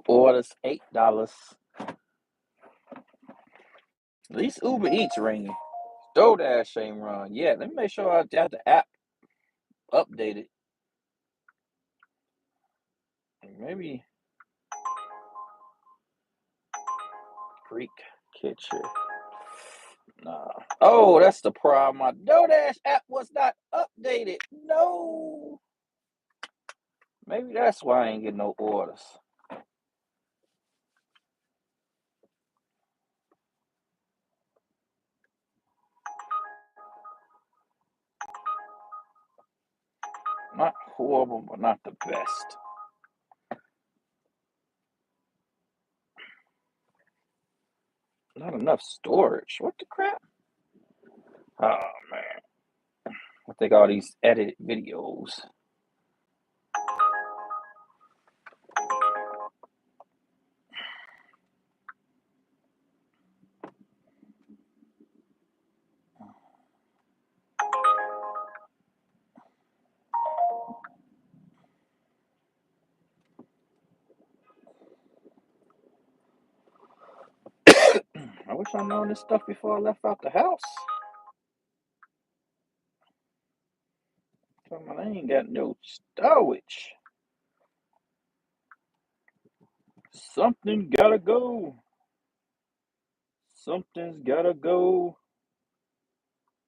Orders $8. At least Uber Eats ringing. DoorDash ain't run. Yeah, let me make sure I have the app updated. Maybe Greek Kitchen. Nah. Oh, that's the problem. My DoorDash app was not updated. No. Maybe that's why I ain't getting no orders. Not horrible, but not the best. Not enough storage. What the crap? Oh man. I think all these edited videos. I wish I known this stuff before I left out the house. I ain't got no storage. Something gotta go. Something's gotta go.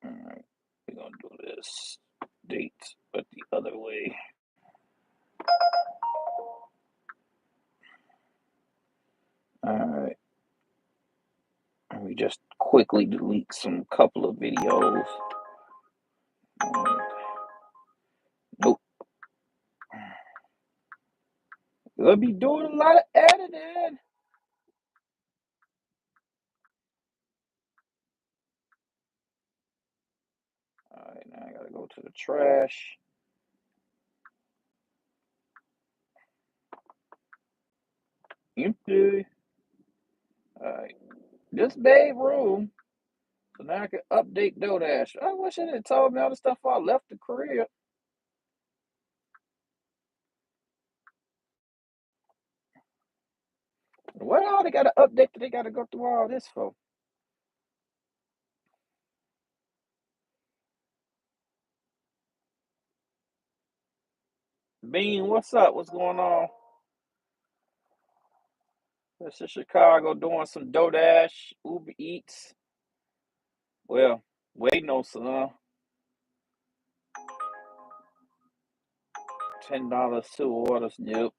Alright, we're gonna do this date, but the other way. Alright. And we just quickly delete some couple of videos. Nope. We'll be doing a lot of editing. Alright, now I gotta go to the trash. Empty. Alright. Just made room. So now I can update DoorDash. I wish it had told me all the stuff I left the crib. What all they gotta update that they gotta go through all this for? Bean, what's up? What's going on? This is Chicago doing some DoorDash, Uber Eats. Well, waiting on some $10 two orders. Nope.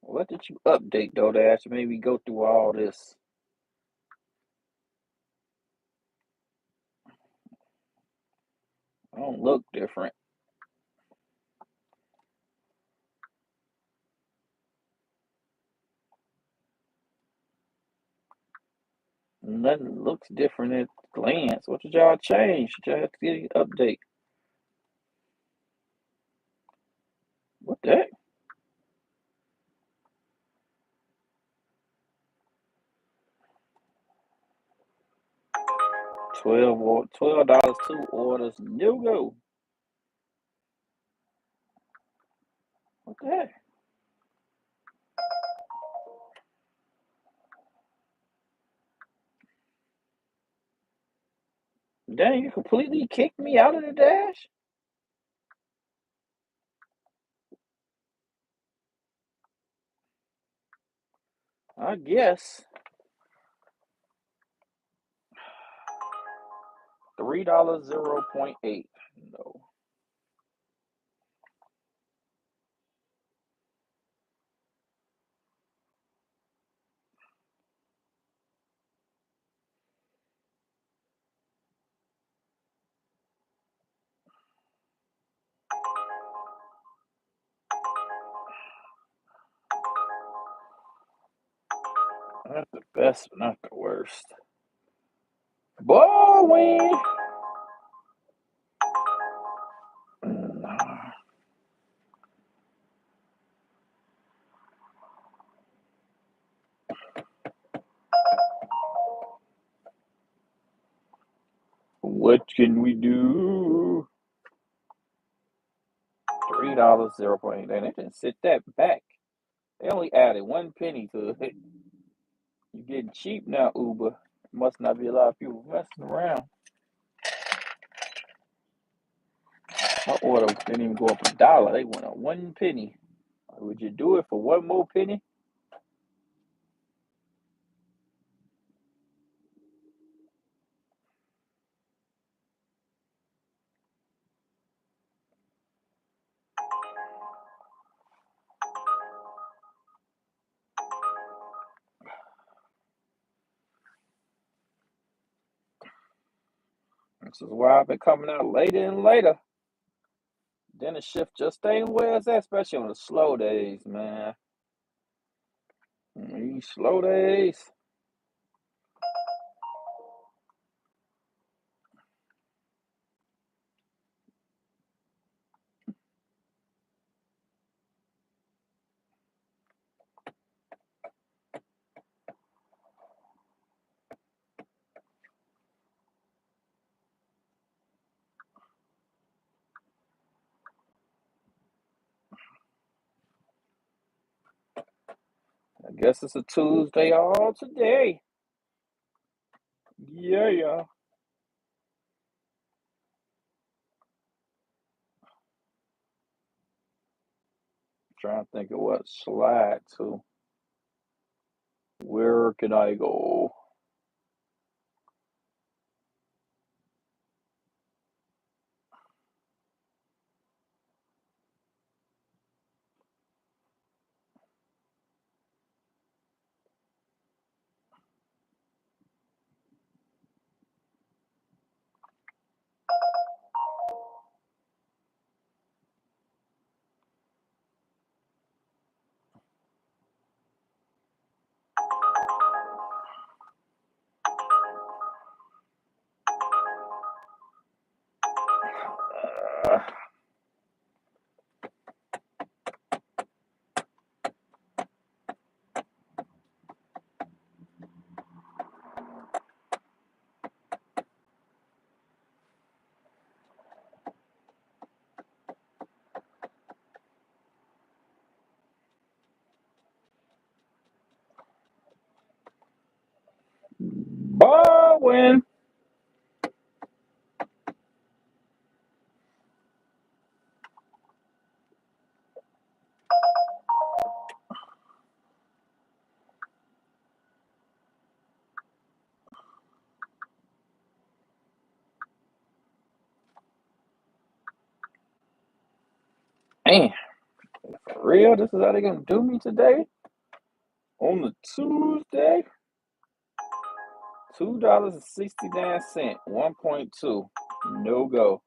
What did you update DoorDash? Maybe go through all this. I don't look different. Nothing looks different at glance. What did y'all change? Did y'all have to get an update? What the heck? 12 two orders. No go. What the heck? Dang, you completely kicked me out of the dash? I guess. $3 0.8. No. Not the best, but not the worst. Boy, nah. What can we do? $3, 0.8. They didn't sit that back. They only added 1 penny to it. You're getting cheap now, Uber. Must not be a lot of people messing around. My order didn't even go up $1. They went up 1 penny. Would you do it for one more penny? This is why I've been coming out later and later. Then the shift just ain't where it's at, especially on the slow days, man. These slow days. I guess it's a Tuesday all today. Yeah. Trying to think of what slide to. Where can I go? Uh, Bowen. Man, for real? This is how they gonna do me today? On the Tuesday? $2.69, 1.2. No go.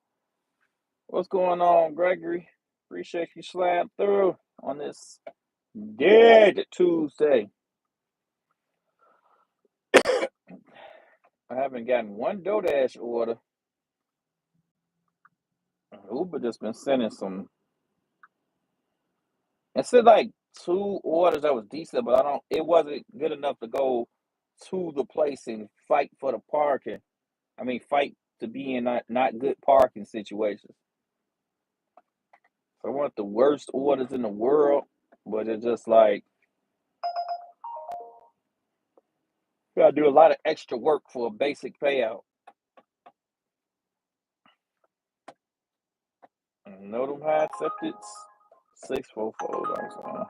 What's going on, Gregory? Appreciate you sliding through on this dead Tuesday. I haven't gotten one DoorDash order. Uber just been sending some. It said like 2 orders that was decent, but I don't. It wasn't good enough to go to the place and fight for the parking. I mean, fight to be in not good parking situations. So I want the worst orders in the world, but it's just like you gotta do a lot of extra work for a basic payout. Know them high accepted 644.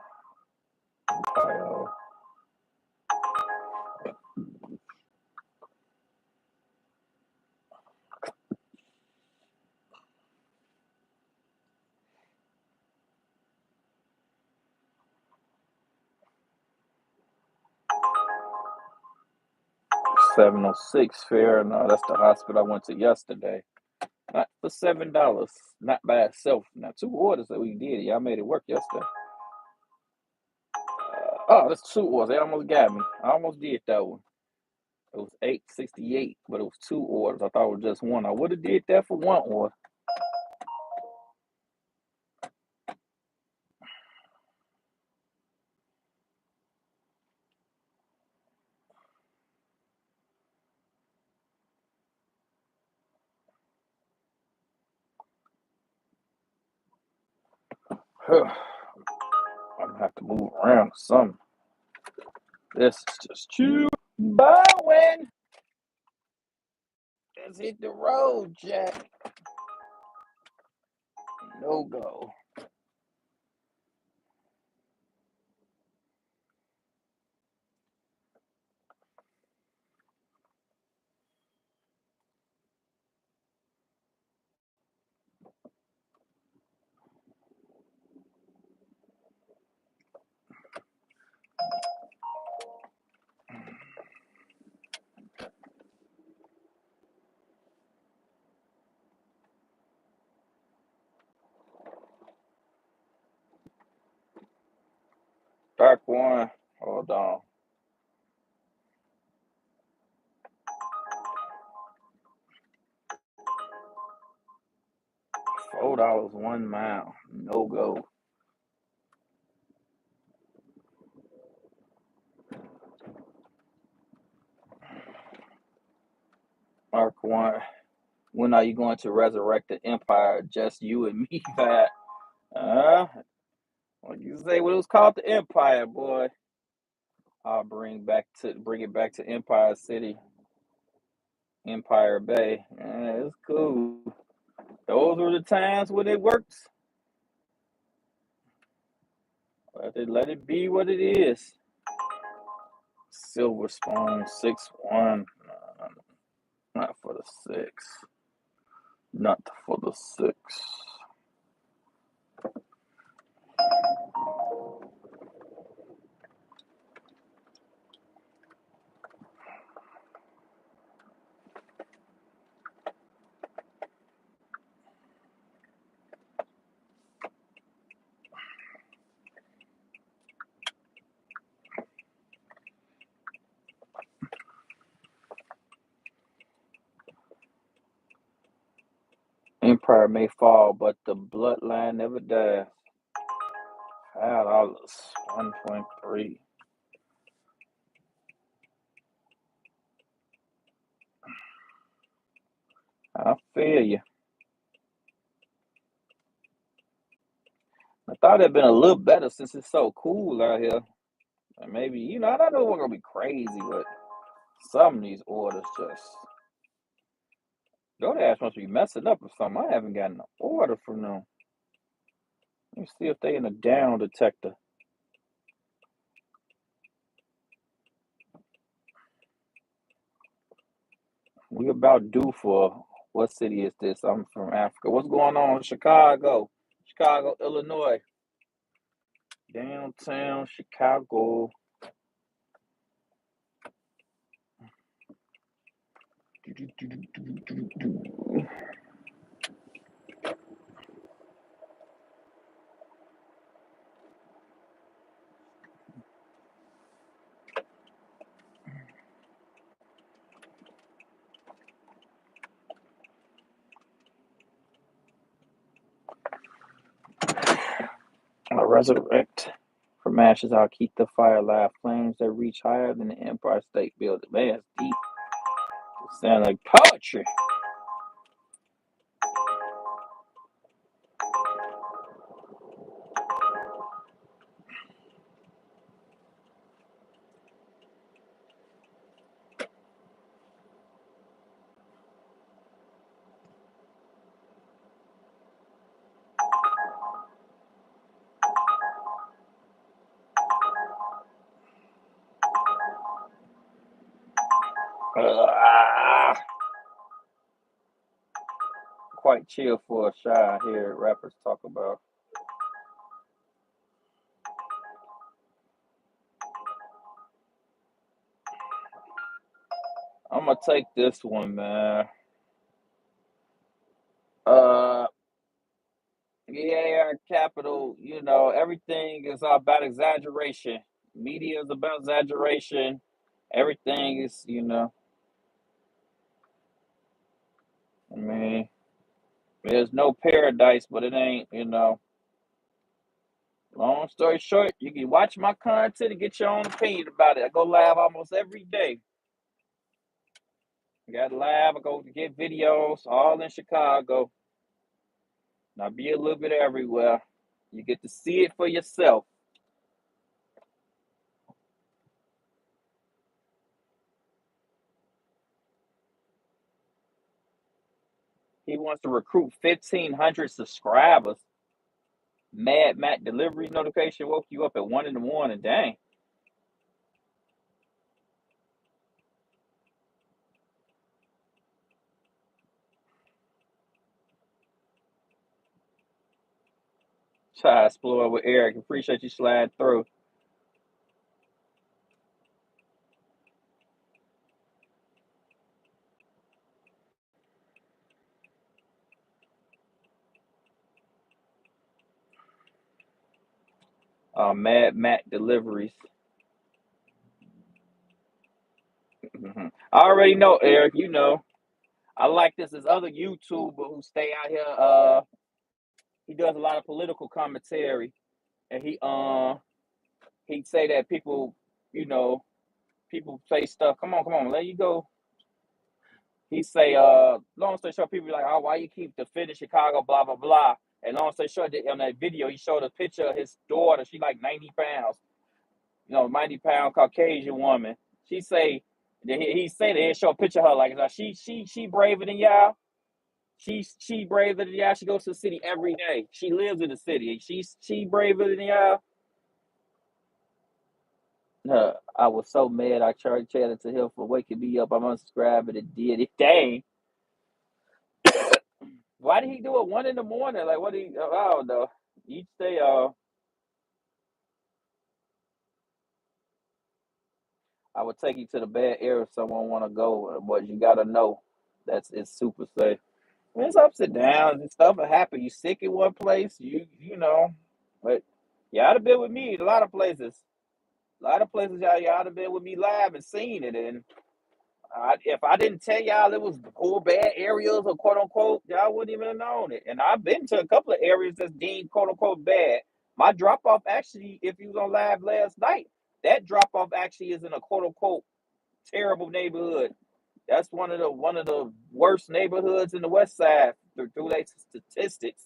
$706 fare. No, that's the hospital I went to yesterday. Not for $7. Not by itself. Not 2 orders that we did. Y'all made it work yesterday. Oh, that's 2 orders. They almost got me. I almost did that one. It was 868, but it was 2 orders. I thought it was just one. I would have did that for 1 order. I'm gonna have to move around or something. This is just too Bowen. Let's hit the road, Jack. No go. Dark one. Hold on. $4 1 mile. No go. Mark one. When are you going to resurrect the empire? Just you and me, Pat. Like you say, what it was called the Empire, boy. I'll bring it back to Empire City, Empire Bay. It's cool. Those were the times when it works. Let it be what it is. Silver Spoon 6-1. Not for the 6. Not for the 6. Empire may fall, but the bloodline never dies. $5, 1.3. I feel you. I thought it'd been a little better since it's so cool out here. And maybe, I don't know we're gonna be crazy, but some of these orders just DoorDash must be messing up or something. I haven't gotten an order from them. Let me see if they in the down detector. We about due for what city is this? I'm from Africa. What's going on in Chicago? Chicago, Illinois. Downtown Chicago. I'll resurrect. For matches, I'll keep the fire alive. Flames that reach higher than the Empire State Building. Man, it's deep. It sounds like poetry. Quite chill for a shy here. Rappers talk about. I'm gonna take this one, man. Uh, yeah, capital. Everything is about exaggeration. Media is about exaggeration. Everything is, I mean, there's no paradise, but it ain't. Long story short, you can watch my content and get your own opinion about it. I go live almost every day. I got live, I go to get videos, all in Chicago. And I be a little bit everywhere. You get to see it for yourself. He wants to recruit 1,500 subscribers. Mad Matt delivery notification woke you up at 1 in the morning. Dang. Try to explore with Eric. Appreciate you sliding through. Mad Matt deliveries. I already know, Eric. I like this other YouTuber who stay out here. He does a lot of political commentary, and he say that you know, people say stuff. Come on, let you go. He say, long story short, people be like, oh, why you keep defending Chicago, blah blah blah. And long story short, on that video, he showed a picture of his daughter. She like 90 pounds, 90-pound Caucasian woman. She say that he say that he show a picture of her like she braver than y'all. She braver than y'all. She goes to the city every day. She lives in the city. She braver than y'all. I was so mad. I charged chatted to him for waking me up. I'm unsubscribing and did it. Dang. Why did he do it 1 in the morning? Like what? I don't know. Each day, I would take you to the bad area if someone want to go, but you gotta know it's super safe. I mean, it's ups and downs and stuff will happen. You sick in one place, but y'all have been with me in a lot of places. A lot of places y'all have been with me live and seen it. And if I didn't tell y'all it was poor bad areas or quote unquote, y'all wouldn't even have known it. And I've been to a couple of areas that's deemed quote unquote bad. My drop off actually, if you was on live last night, that drop off actually is in a quote unquote terrible neighborhood. That's one of the worst neighborhoods in the West Side through their statistics.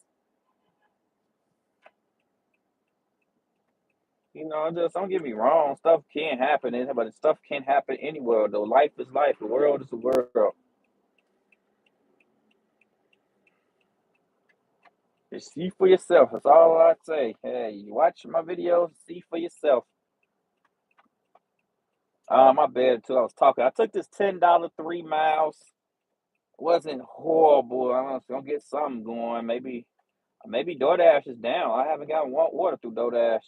Just don't get me wrong. Stuff can happen, but stuff can happen anywhere. Though life is life, the world is the world. Just see for yourself. That's all I say. Hey, you watch my videos, see for yourself. My bad too. I was talking. I took this $10 3 miles. Wasn't horrible. I'm gonna get something going. Maybe DoorDash is down. I haven't gotten one order through DoorDash.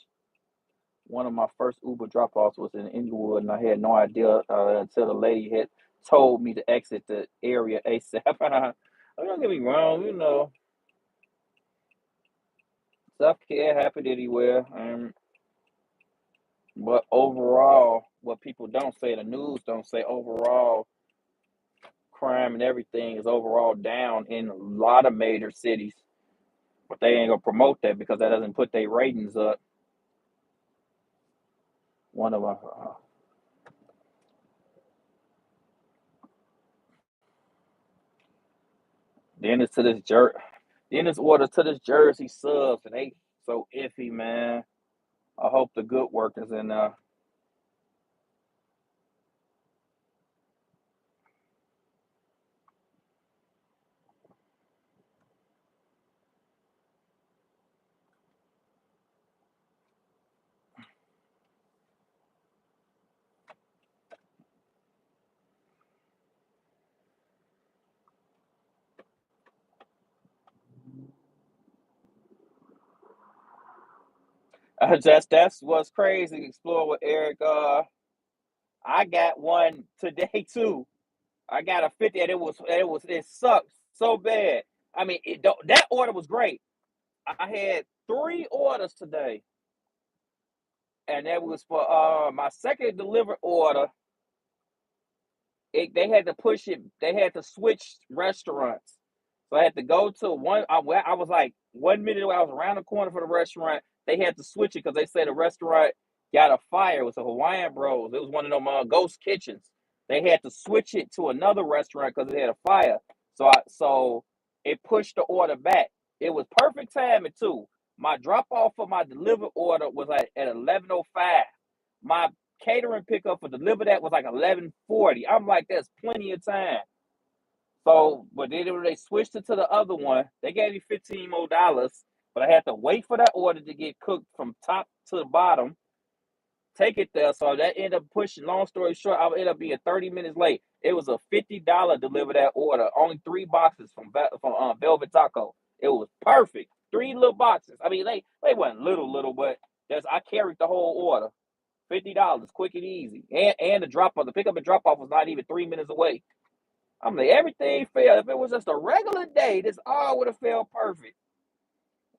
One of my first Uber drop offs was in Inglewood, and I had no idea until the lady had told me to exit the area ASAP. Don't get me wrong, stuff can happen anywhere. But overall, what people don't say, the news don't say, overall, crime and everything is overall down in a lot of major cities. But they ain't gonna promote that because that doesn't put their ratings up. One of my then it's to this jerk. Then it's order to this Jersey subs, and they so iffy, man. I hope the good work is in there. That's what's crazy. Explore with Eric. I got one today too. I got a 50, and it sucked so bad. I mean, that order was great. I had 3 orders today. and that was for my second delivered order. They had to push it. They had to switch restaurants. So I had to go to one. I was like 1 minute away. I was around the corner for the restaurant. They had to switch it because they said the restaurant got a fire. It was a Hawaiian Bros. It was one of them ghost kitchens. They had to switch it to another restaurant because it had a fire. So it pushed the order back. It was perfect timing too. My drop off for my delivered order was at 11:05. My catering pickup for deliver that was like 11:40. I'm like, there's plenty of time. So, but then when they switched it to the other one, they gave me $15 more, but I had to wait for that order to get cooked from top to the bottom, take it there. So that ended up pushing. Long story short, I ended up being 30 minutes late. It was a $50 deliver that order. Only 3 boxes from Velvet Taco. It was perfect. 3 little boxes. I mean, they wasn't little, but I carried the whole order. $50, quick and easy, and the pickup and drop off was not even 3 minutes away. I'm like, everything failed. If it was just a regular day, this all would have felt perfect.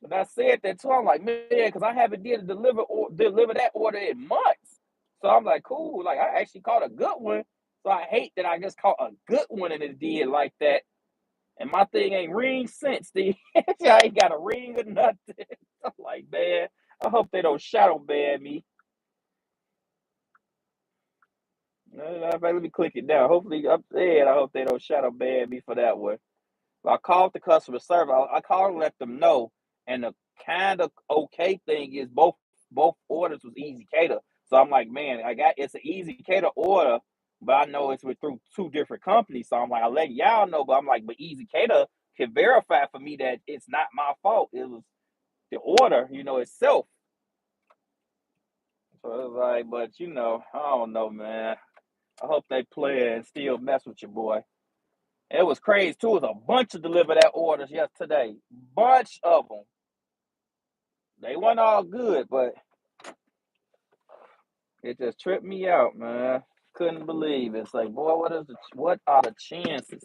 And I said that too. I'm like, man, because I haven't did deliver that order in months. So I'm like, cool. Like I actually caught a good one. So I hate that I just caught a good one and it did like that. And my thing ain't ring since. I ain't got a ring or nothing. I'm like, man, I hope they don't shadow ban me. Let me click it down. Hopefully, I'm saying I hope they don't shadow ban me for that one. I called the customer service. I called and let them know. And the kind of okay thing is both orders was Easy Cater. So I'm like, man, it's an Easy Cater order, but I know it's with through 2 different companies. So I'm like, I let y'all know, but I'm like, but Easy Cater can verify for me that it's not my fault. It was the order, itself. So it was like, but I don't know, man. I hope they play and still mess with your boy. It was crazy too. It was a bunch of deliver that orders yesterday. Bunch of them. They weren't all good, but it just tripped me out, man. Couldn't believe it. It's like, boy, what are the chances?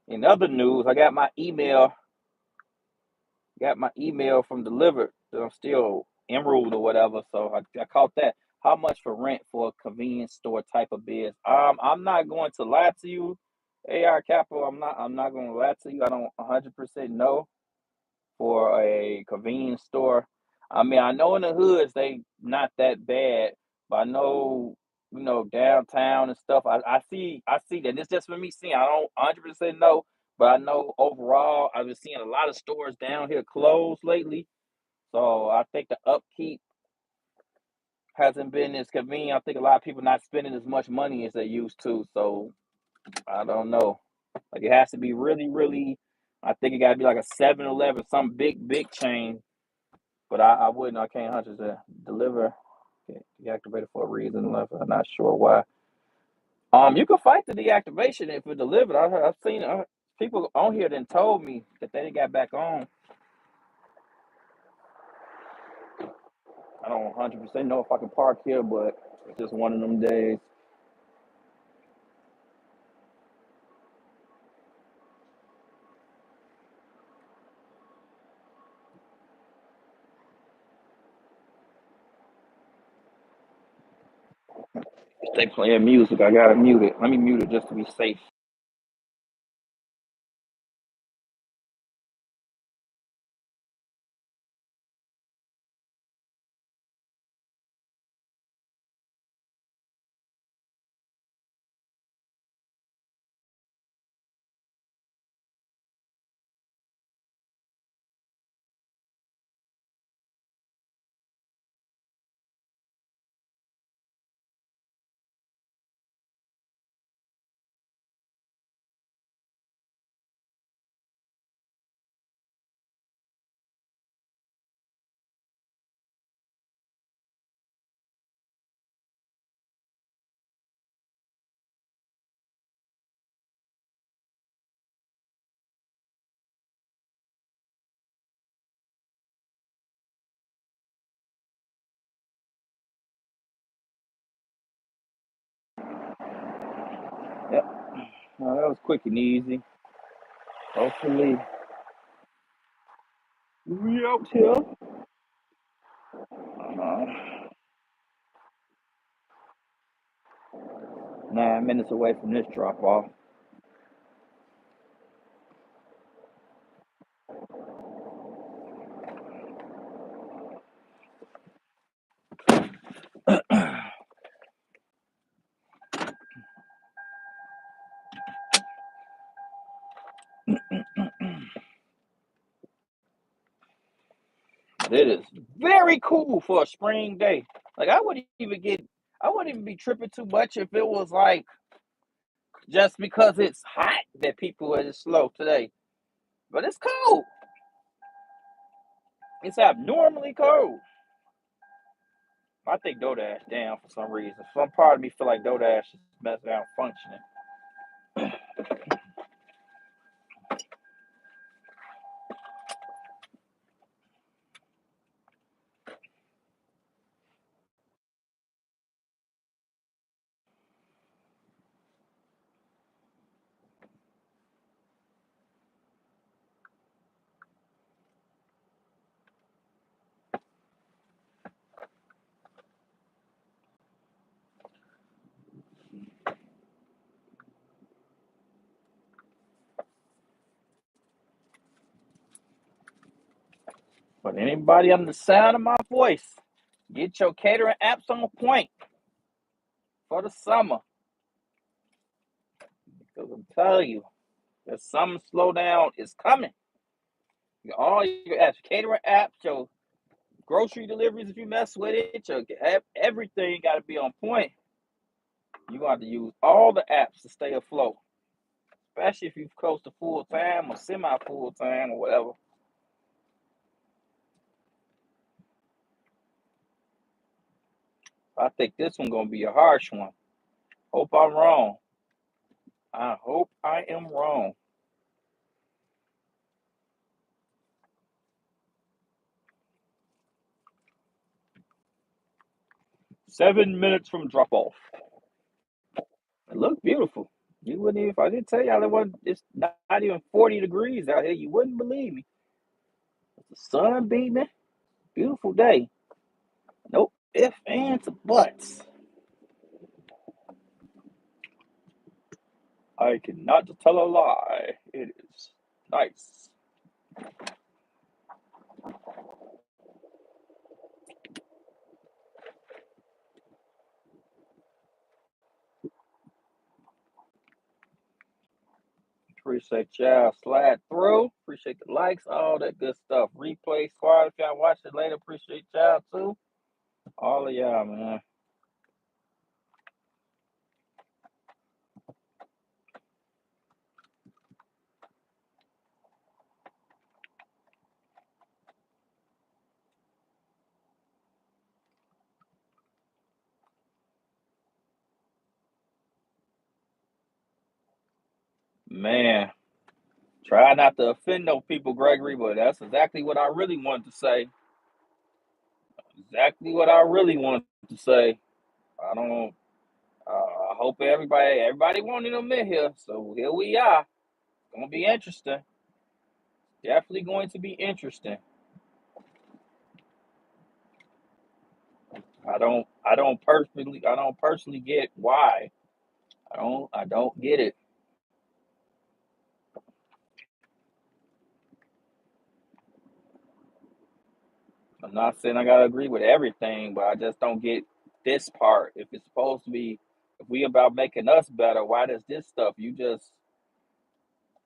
In other news, I got my email from delivered that I'm still enrolled or whatever. So I caught that. How much for rent for a convenience store type of biz? I'm not going to lie to you, AR Capital. I'm not going to lie to you. I don't 100% know for a convenience store. I mean, I know in the hoods they not that bad, but I know downtown and stuff. I see that. It's just for me seeing. I don't 100% know, but I know overall I've been seeing a lot of stores down here closed lately. So I think the upkeep hasn't been as convenient. I think a lot of people not spending as much money as they used to. So I don't know. Like it has to be really, really. I think it got to be like a 7-Eleven, some big chain. But I wouldn't. I can't 100% deliver. Okay, deactivated for a reason. I'm not sure why. You can fight the deactivation if it delivered. I've seen people on here that told me that they didn't got back on. I don't 100% know if I can park here, but it's just one of them days. If they playing music, I gotta mute it. Let me mute it just to be safe. No, that was quick and easy. Hopefully, we out here. 9 minutes away from this drop off. It is very cool for a spring day. Like I wouldn't even be tripping too much if it was like just because it's hot that people are just slow today. But it's cold. It's abnormally cold. I think DoorDash down for some reason. Some part of me feel like DoorDash is messing out functioning. But anybody under the sound of my voice, get your catering apps on point for the summer. Because I'm telling you, the summer slowdown is coming. All your apps, catering apps, your grocery deliveries, if you mess with it, your everything got to be on point. You're going to have to use all the apps to stay afloat, especially if you're close to full time or semi full time or whatever. I think this one's going to be a harsh one. Hope I'm wrong. I hope I am wrong. $7 minutes from drop off. It looked beautiful. You wouldn't even, if I didn't tell y'all it's not even 40 degrees out here, you wouldn't believe me. The sun beaming. Beautiful day. Nope. If and buts. I cannot tell a lie. It is nice. Appreciate y'all slide through. Appreciate the likes, all that good stuff. Replay squad, if y'all watch it later, appreciate y'all too. All of y'all, man. Man, try not to offend no people, Gregory, but that's exactly what I really wanted to say. Exactly what I really wanted to say. I don't. I hope everybody wanted them in here. So here we are. It's gonna be interesting. Definitely going to be interesting. I don't personally get why. I don't get it. I'm not saying I gotta agree with everything, but I just don't get this part. If it's supposed to be, if we about making us better, why does this stuff? You just,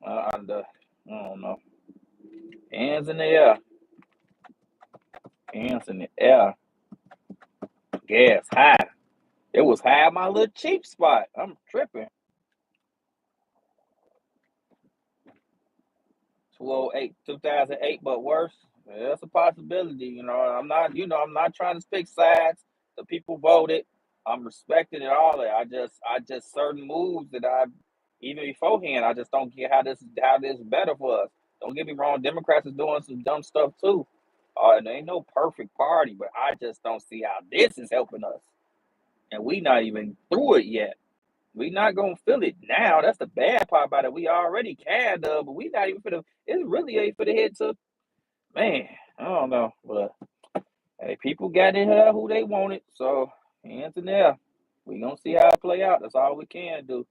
I don't know. Hands in the air, hands in the air. Gas high. It was high at my little cheap spot. I'm tripping. 208, 2008, but worse. Yeah, that's a possibility. I'm not trying to pick sides. The people voted. I'm respecting it all. I just certain moves that even beforehand, I just don't get how this is better for us. Don't get me wrong. Democrats is doing some dumb stuff too. And there ain't no perfect party, but I just don't see how this is helping us. And we not even through it yet. We not gonna feel it now. That's the bad part about it. We already kind of, but we not even for the. It's really ain't for the head to. Man, I don't know, but hey, people got in here who they wanted, so hands in there. We gonna see how it play out. That's all we can do.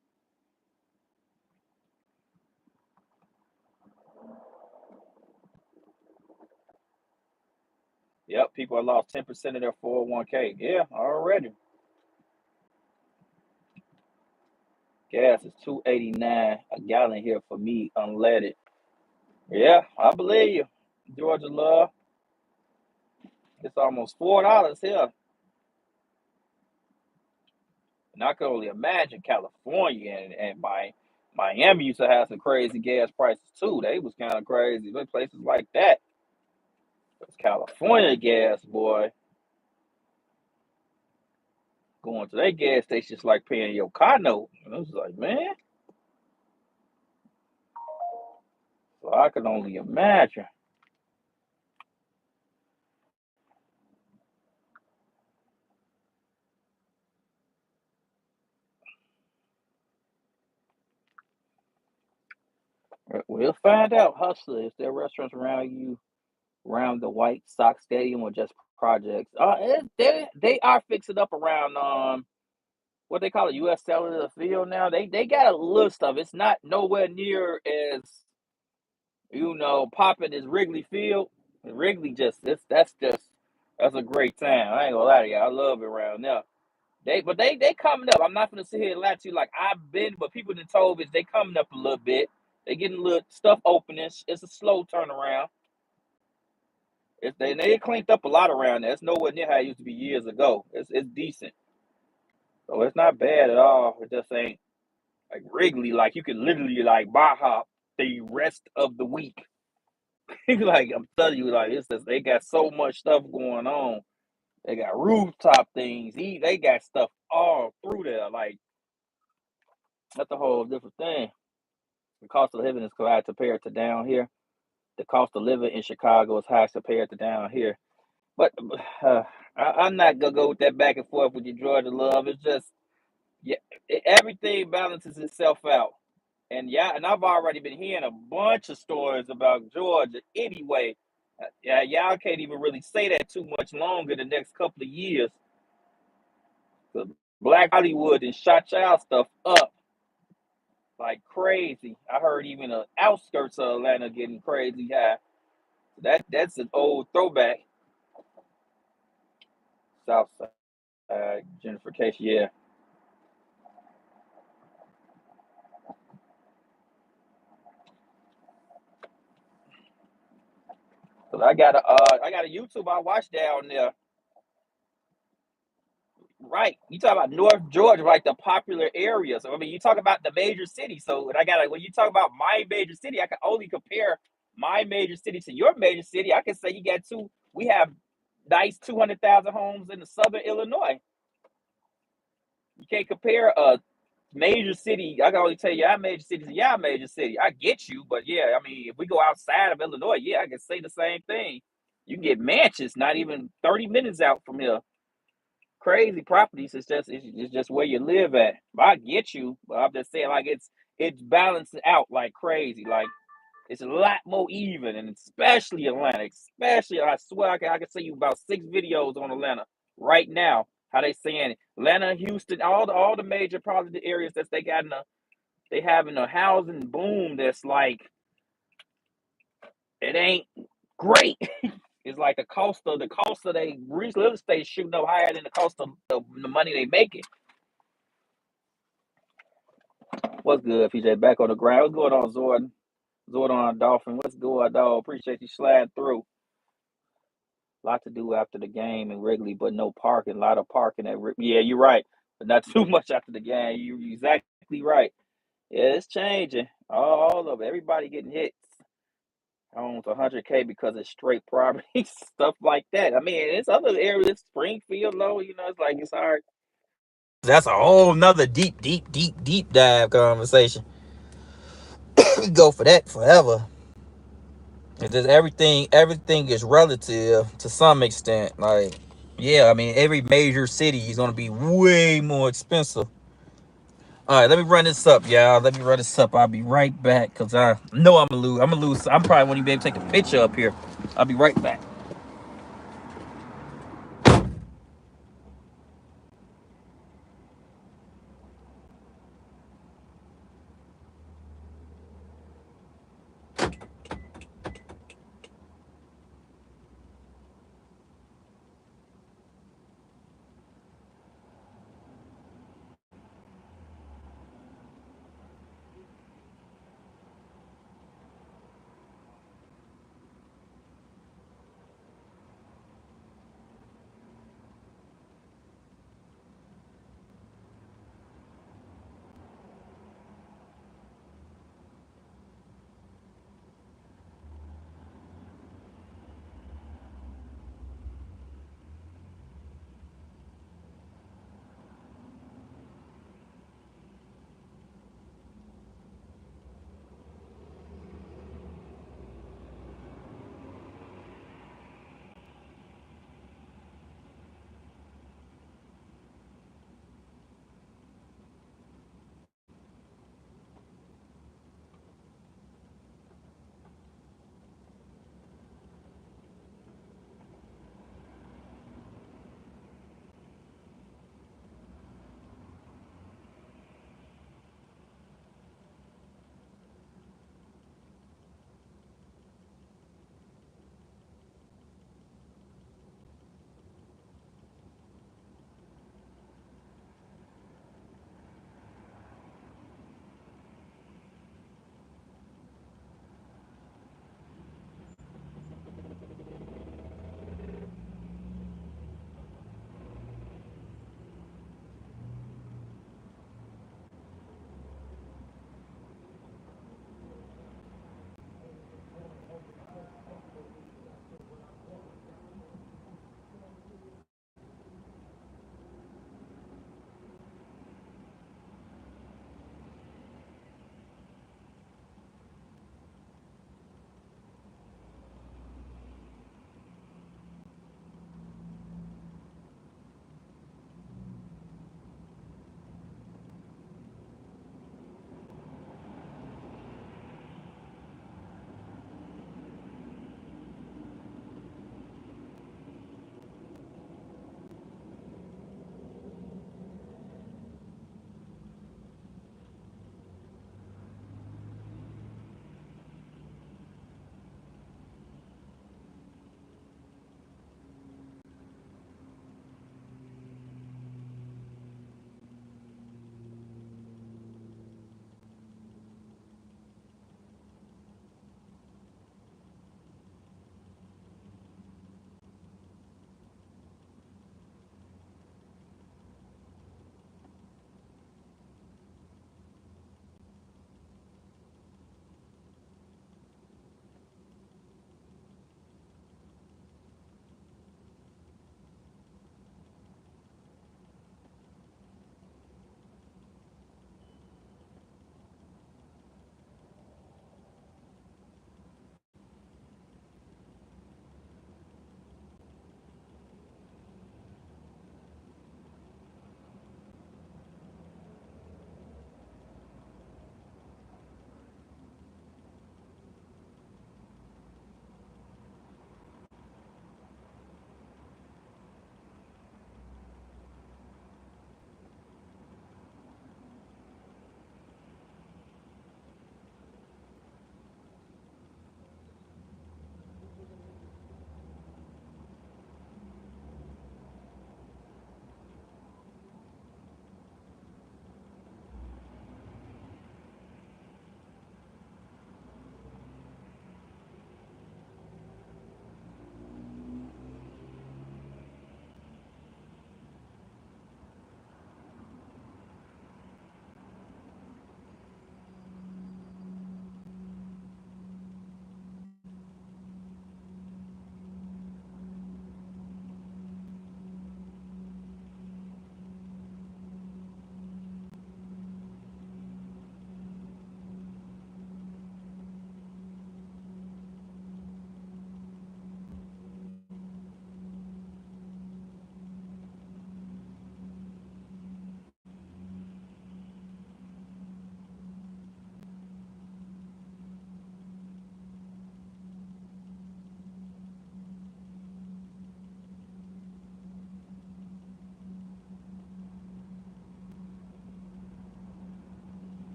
Yep, people have lost 10% of their 401k. Yeah, already. Gas is 2.89 a gallon here for me unleaded. Yeah, I believe you. Georgia love. It's almost $4 here. And I can only imagine California and Miami used to have some crazy gas prices too. They was kind of crazy. But places like that. It's California gas, boy. Going to that gas station's like paying your car note. And I was like, man, so I can only imagine. We'll find out, Hustler, if there are restaurants around you, around the White Sox Stadium or just projects. They are fixing up around what they call it, U.S. Cellular Field now. They got a list of it's not nowhere near as popping as Wrigley Field. Wrigley that's a great time. I ain't gonna lie to you. I love it around there. They coming up. I'm not gonna sit here and lie to you like I've been, but people that told me they coming up a little bit. They getting a little stuff opening. It's a slow turnaround. They cleaned up a lot around there. It's nowhere near how it used to be years ago. It's decent. So it's not bad at all. It just ain't like Wrigley. Like you can literally like bar hop the rest of the week. Like I'm telling you, like it's just they got so much stuff going on. They got rooftop things. They got stuff all through there. Like that's a whole different thing. The cost of living is high compared to down here. The cost of living in Chicago is high compared to down here. But I'm not gonna go with that back and forth with you, Georgia love. It's just yeah, everything balances itself out. And yeah, and I've already been hearing a bunch of stories about Georgia anyway. Yeah, y'all can't even really say that too much longer the next couple of years. The Black Hollywood and shot y'all stuff up like crazy. I heard even the outskirts of Atlanta getting crazy high. That's an old throwback. South side gentrification, yeah. Cause I got a YouTube I watch down there. Right. You talk about North Georgia, like the popular areas. So I mean you talk about the major cities. So when you talk about my major city, I can only compare my major city to your major city. I can say you got two we have nice 200,000 homes in the southern Illinois. You can't compare a major city. I can only tell you our major city to your major city. I get you, but yeah, I mean if we go outside of Illinois, yeah, I can say the same thing. You can get mansions not even 30 minutes out from here. Crazy properties. It's just where you live at. I get you, but I'm just saying like it's balanced out like crazy. Like it's a lot more even, and especially Atlanta. Especially, I swear I can say you about 6 videos on Atlanta right now. How they saying Atlanta, Houston, all the major probably areas that they having a housing boom that's like it ain't great. It's like the cost of they real estate shooting up higher than the cost of the money they making. What's good, PJ? Back on the ground. What's going on, Zordon? Zordon Dolphin. What's good, dog? Appreciate you sliding through. A lot to do after the game in Wrigley, but no parking. A lot of parking at Yeah, you're right. But not too much after the game. You're exactly right. Yeah, it's changing. All of it. Everybody getting hit. Owns 100K because it's straight property, stuff like that. I mean, it's other areas, Springfield, low, it's like it's hard. That's a whole nother deep dive conversation. We go for that forever. It's just everything is relative to some extent. Like, yeah, I mean, every major city is gonna be way more expensive. All right, let me run this up, y'all. Let me run this up. I'll be right back because I know I'm gonna lose. I'm gonna lose. I'm probably won't even be able to take a picture up here. I'll be right back.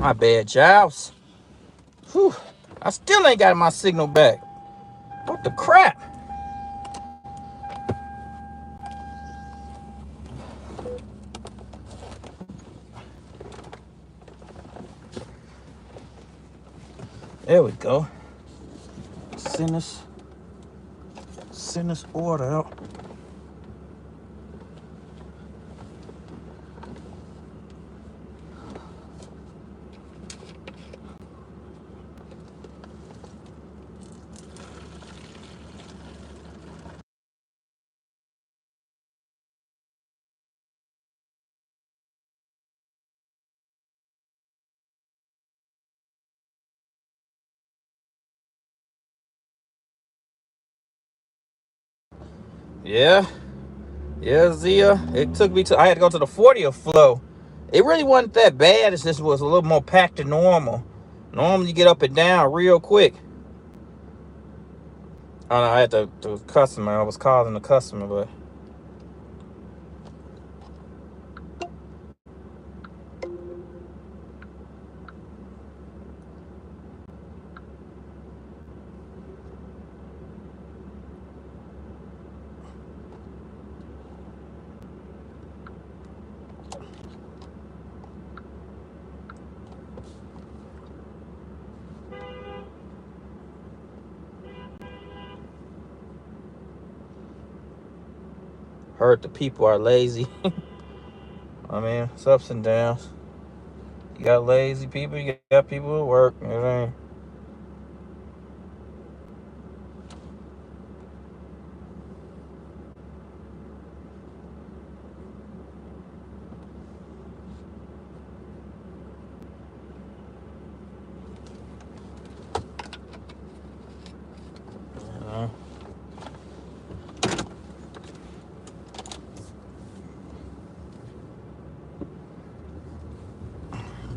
My bad, Giles. Whew. I still ain't got my signal back. What the crap? There we go. Send this order out. Yeah, Zia. It took me to. I had to go to the 40th floor. It really wasn't that bad. It just was a little more packed than normal. Normally, you get up and down real quick. Oh, no, I had the customer. I was calling the customer, but heard the people are lazy. I mean, it's ups and downs. You got lazy people. You got people who work. You know what I mean?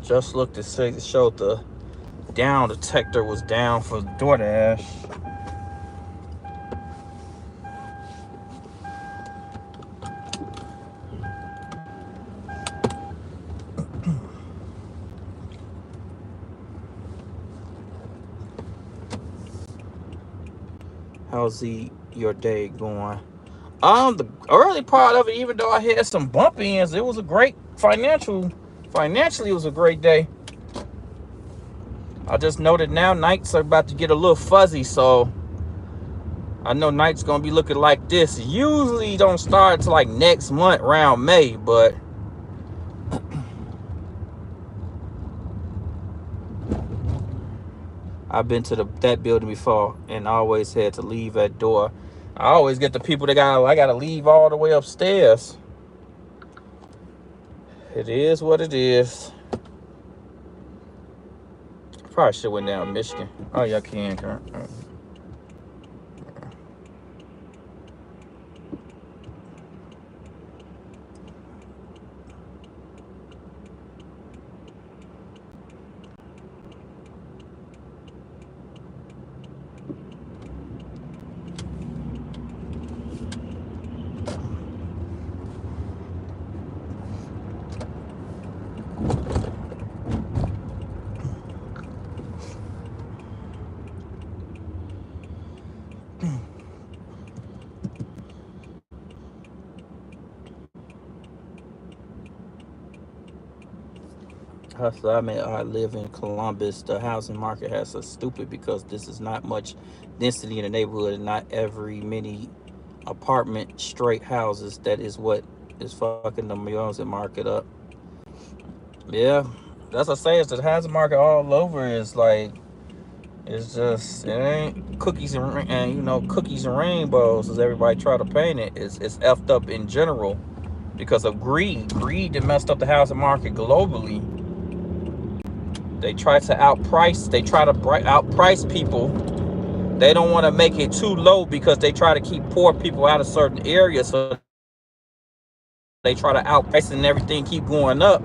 Just looked to see, it showed the down detector was down for DoorDash. How's your day going? The early part of it, even though I had some bump ins, it was a great financially it was a great day. I just know that now nights are about to get a little fuzzy, so I know nights gonna be looking like this. It usually don't start until like next month around May, but I've been to that building before and I always had to leave that door. I always get the people that I gotta leave all the way upstairs. It is what it is. Probably should have went down Michigan. Oh yeah, I can. So I live in Columbus. The housing market has us stupid because this is not much density in the neighborhood and not every many apartment straight houses. That is what is fucking the housing market up. Yeah, that's what I say. It's the housing market all over. It's like it's just it ain't cookies and cookies and rainbows as everybody try to paint it. It's effed up in general because of greed. Greed that messed up the housing market globally. They try to outprice people. They don't want to make it too low because they try to keep poor people out of certain areas. So they try to outprice and everything keep going up.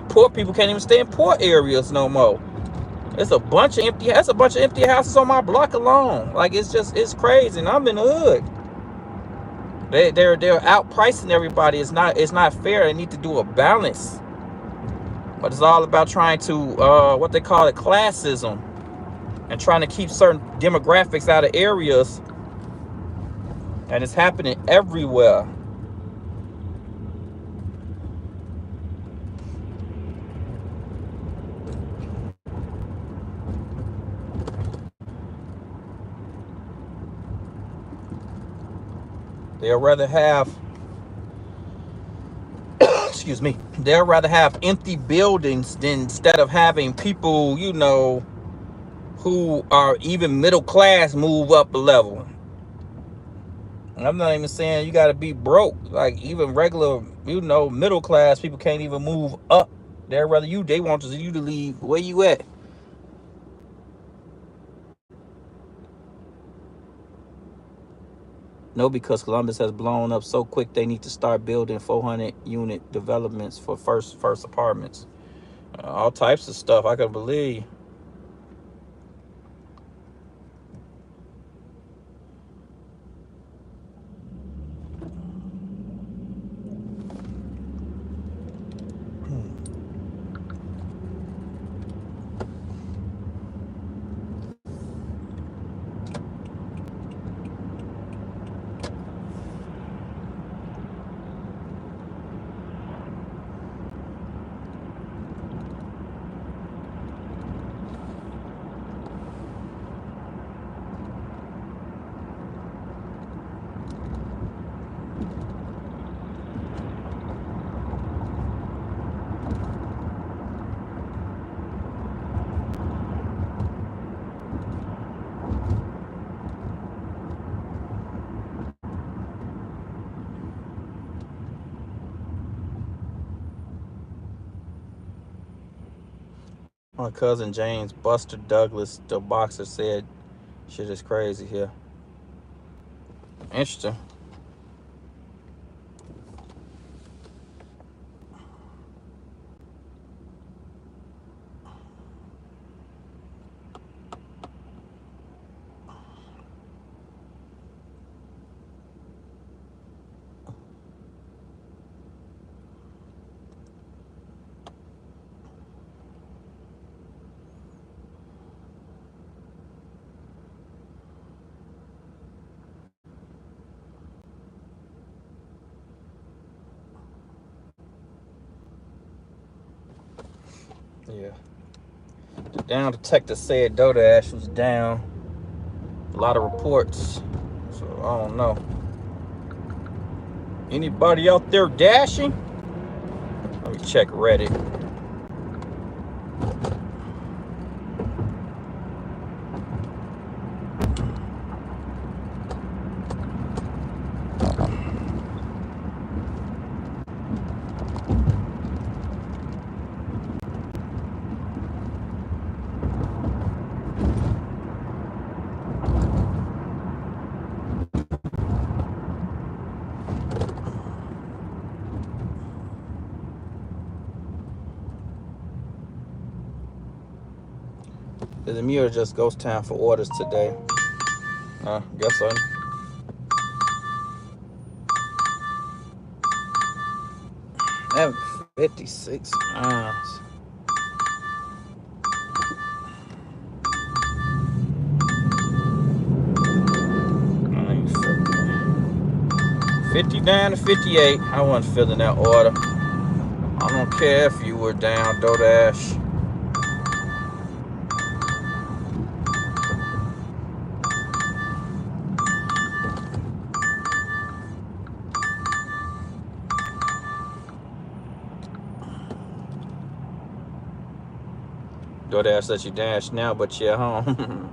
Poor people can't even stay in poor areas no more. It's a bunch of empty houses on my block alone. Like it's crazy. And I'm in the hood. They're outpricing everybody. It's not fair. They need to do a balance. But it's all about trying to, what they call it, classism, and trying to keep certain demographics out of areas. And it's happening everywhere. They'll rather have, excuse me, they'll rather have empty buildings than instead of having people, you know, who are even middle class move up a level. And I'm not even saying you got to be broke. Like even regular, you know, middle class people can't even move up. They'd rather they want you to leave where you at. No, because Columbus has blown up so quick, they need to start building 400 unit developments for first apartments. All types of stuff. I can believe. My cousin James Buster Douglas, the boxer, said shit is crazy here. Interesting. Yeah. The down detector said DoorDash was down. A lot of reports. So I don't know. Anybody out there dashing? Let me check Reddit. Is it me or just ghost town for orders today? Guess so. I have 56 miles. 59 to 58. I wasn't filling that order. I don't care if you were down DoorDash. DoorDash lets you dash now, but you're home.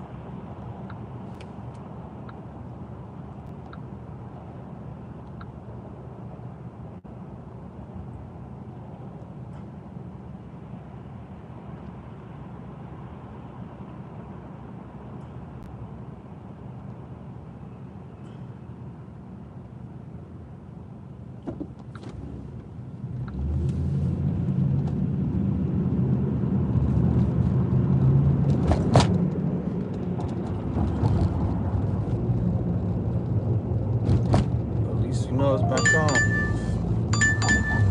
At least you know it's back on.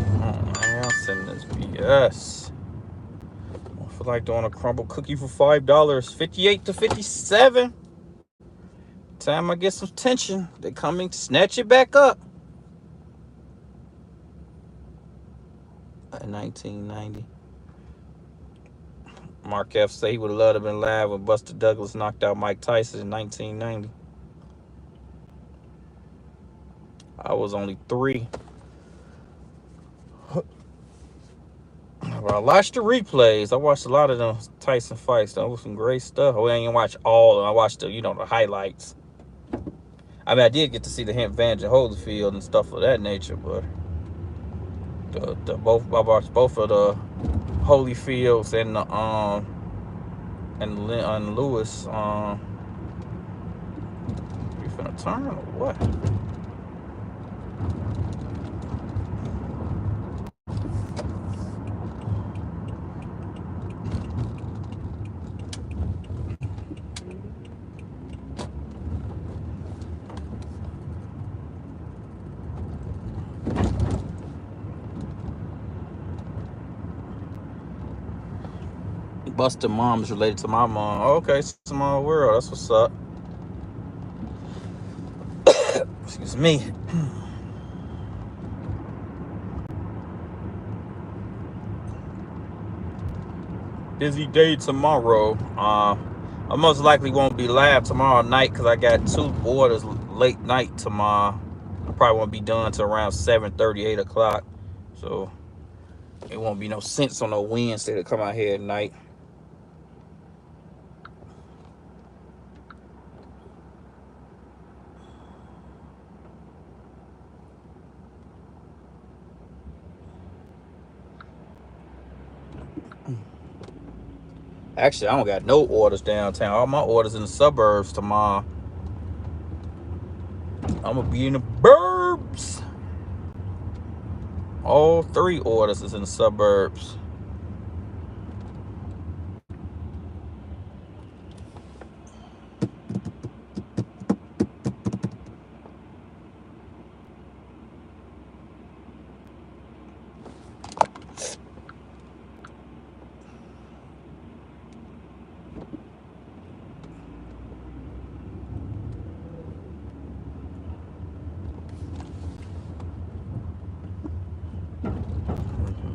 Oh man, I'm sending this BS. feel like doing a crumble cookie for $5. 58 to 57. Time I get some tension, they coming to snatch it back up. In 1990. Mark F say he would have loved to have been live when Buster Douglas knocked out Mike Tyson in 1990. I was only 3. But I watched the replays. I watched a lot of them Tyson fights. That was some great stuff. I didn't watch all of them. I watched the highlights. I mean, I did get to see the Vander Holyfield and stuff of that nature, but I watched both of the Holyfields and the and Lewis. You finna turn or what? Buster mom is related to my mom. Okay, small world. That's what's up. Excuse me. Busy day tomorrow. I most likely won't be live tomorrow night because I got 2 orders late night tomorrow. I probably won't be done till around 7:30, 8 o'clock. So it won't be no sense on no Wednesday to come out here at night. Actually, I don't got no orders downtown. All my orders in the suburbs tomorrow. I'm gonna be in the burbs. All 3 orders is in the suburbs.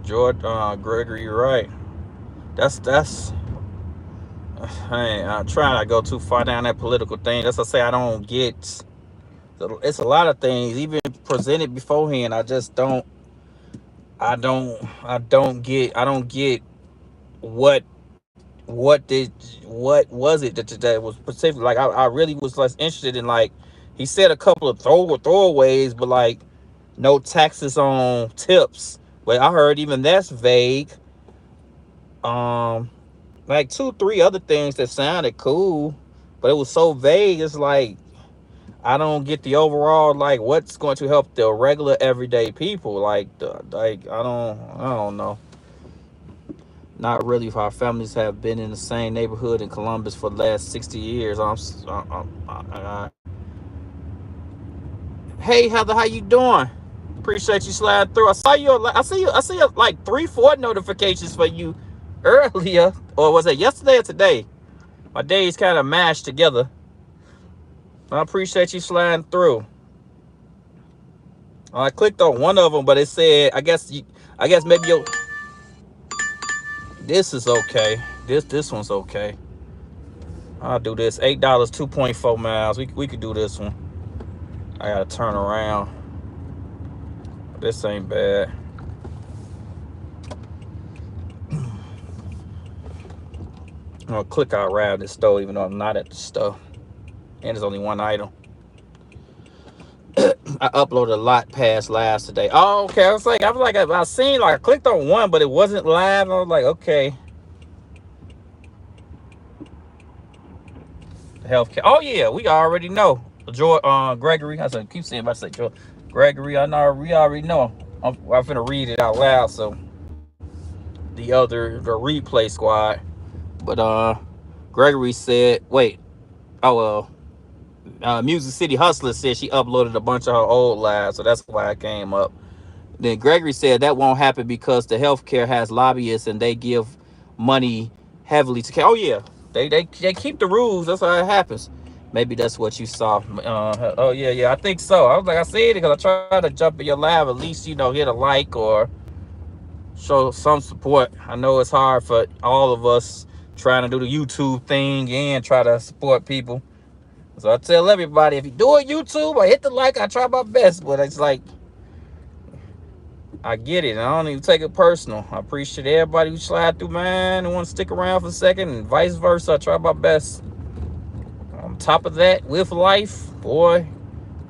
George Gregory, you're right. That's hey, I'm trying not to go too far down that political thing. That's what I say. I don't get. It's a lot of things, even presented beforehand. I just don't. I don't get. I don't get what what was it that was specific. Like I really was less interested in, like, he said a couple of throwaways, but like no taxes on tips. But I heard even that's vague. Like 2-3 other things that sounded cool, but it was so vague. It's like I don't get the overall, like, what's going to help the regular everyday people. Like I don't know. Not really. If our families have been in the same neighborhood in Columbus for the last 60 years. Hey Heather, how you doing? Appreciate you sliding through. I see you like 3-4 notifications for you earlier, or was it yesterday or today? My days kind of mashed together. I appreciate you sliding through. I clicked on one of them, but it said, I guess maybe your. This is okay. This one's okay. I'll do this. $8, 2.4 miles. We could do this one. I gotta turn around. This ain't bad. I'm gonna click out right at this store, even though I'm not at the store. And there's only one item. I uploaded a lot past live today. Oh, okay. I I clicked on one, but it wasn't live. I was like, okay. Healthcare. Oh yeah, we already know. George Gregory. I keep saying about to say George Gregory. I know we already know. I'm finna read it out loud. So the replay squad. But Gregory said, wait. Oh well. Music City Hustler said she uploaded a bunch of her old lives, so that's why I came up. Then Gregory said that won't happen because the healthcare has lobbyists and they give money heavily to. Oh yeah, they keep the rules. That's how it happens. Maybe that's what you saw. Oh yeah, I think so. I was like, I see it because I tried to jump in your live. At least hit a like or show some support. I know it's hard for all of us trying to do the YouTube thing and try to support people. So I tell everybody, if you do a YouTube, I hit the like. I try my best, but it's like I get it. I don't even take it personal. I appreciate everybody who slide through, man, and want to stick around for a second, and vice versa. I try my best. On top of that, with life, boy,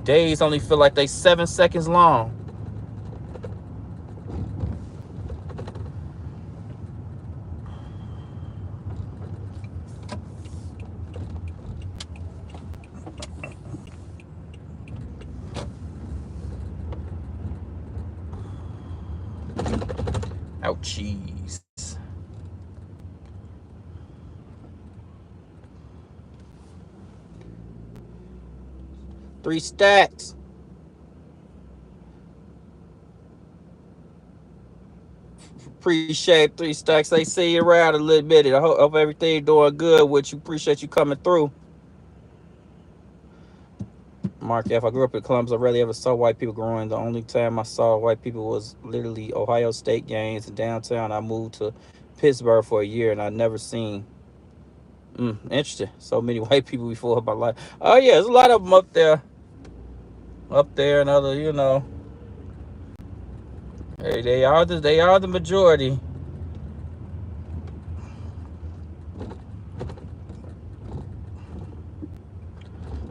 days only feel like they 7 seconds long. Ouchies. 3 stacks. Appreciate 3 stacks. They see you around a little bit. I hope everything doing good with you. Appreciate you coming through. Mark F. I grew up in Columbus. I rarely ever saw white people growing. The only time I saw white people was literally Ohio State games in downtown. I moved to Pittsburgh for a year and I never seen. Interesting. So many white people before in my life. Oh yeah, there's a lot of them up there, and other, Hey, they are the majority.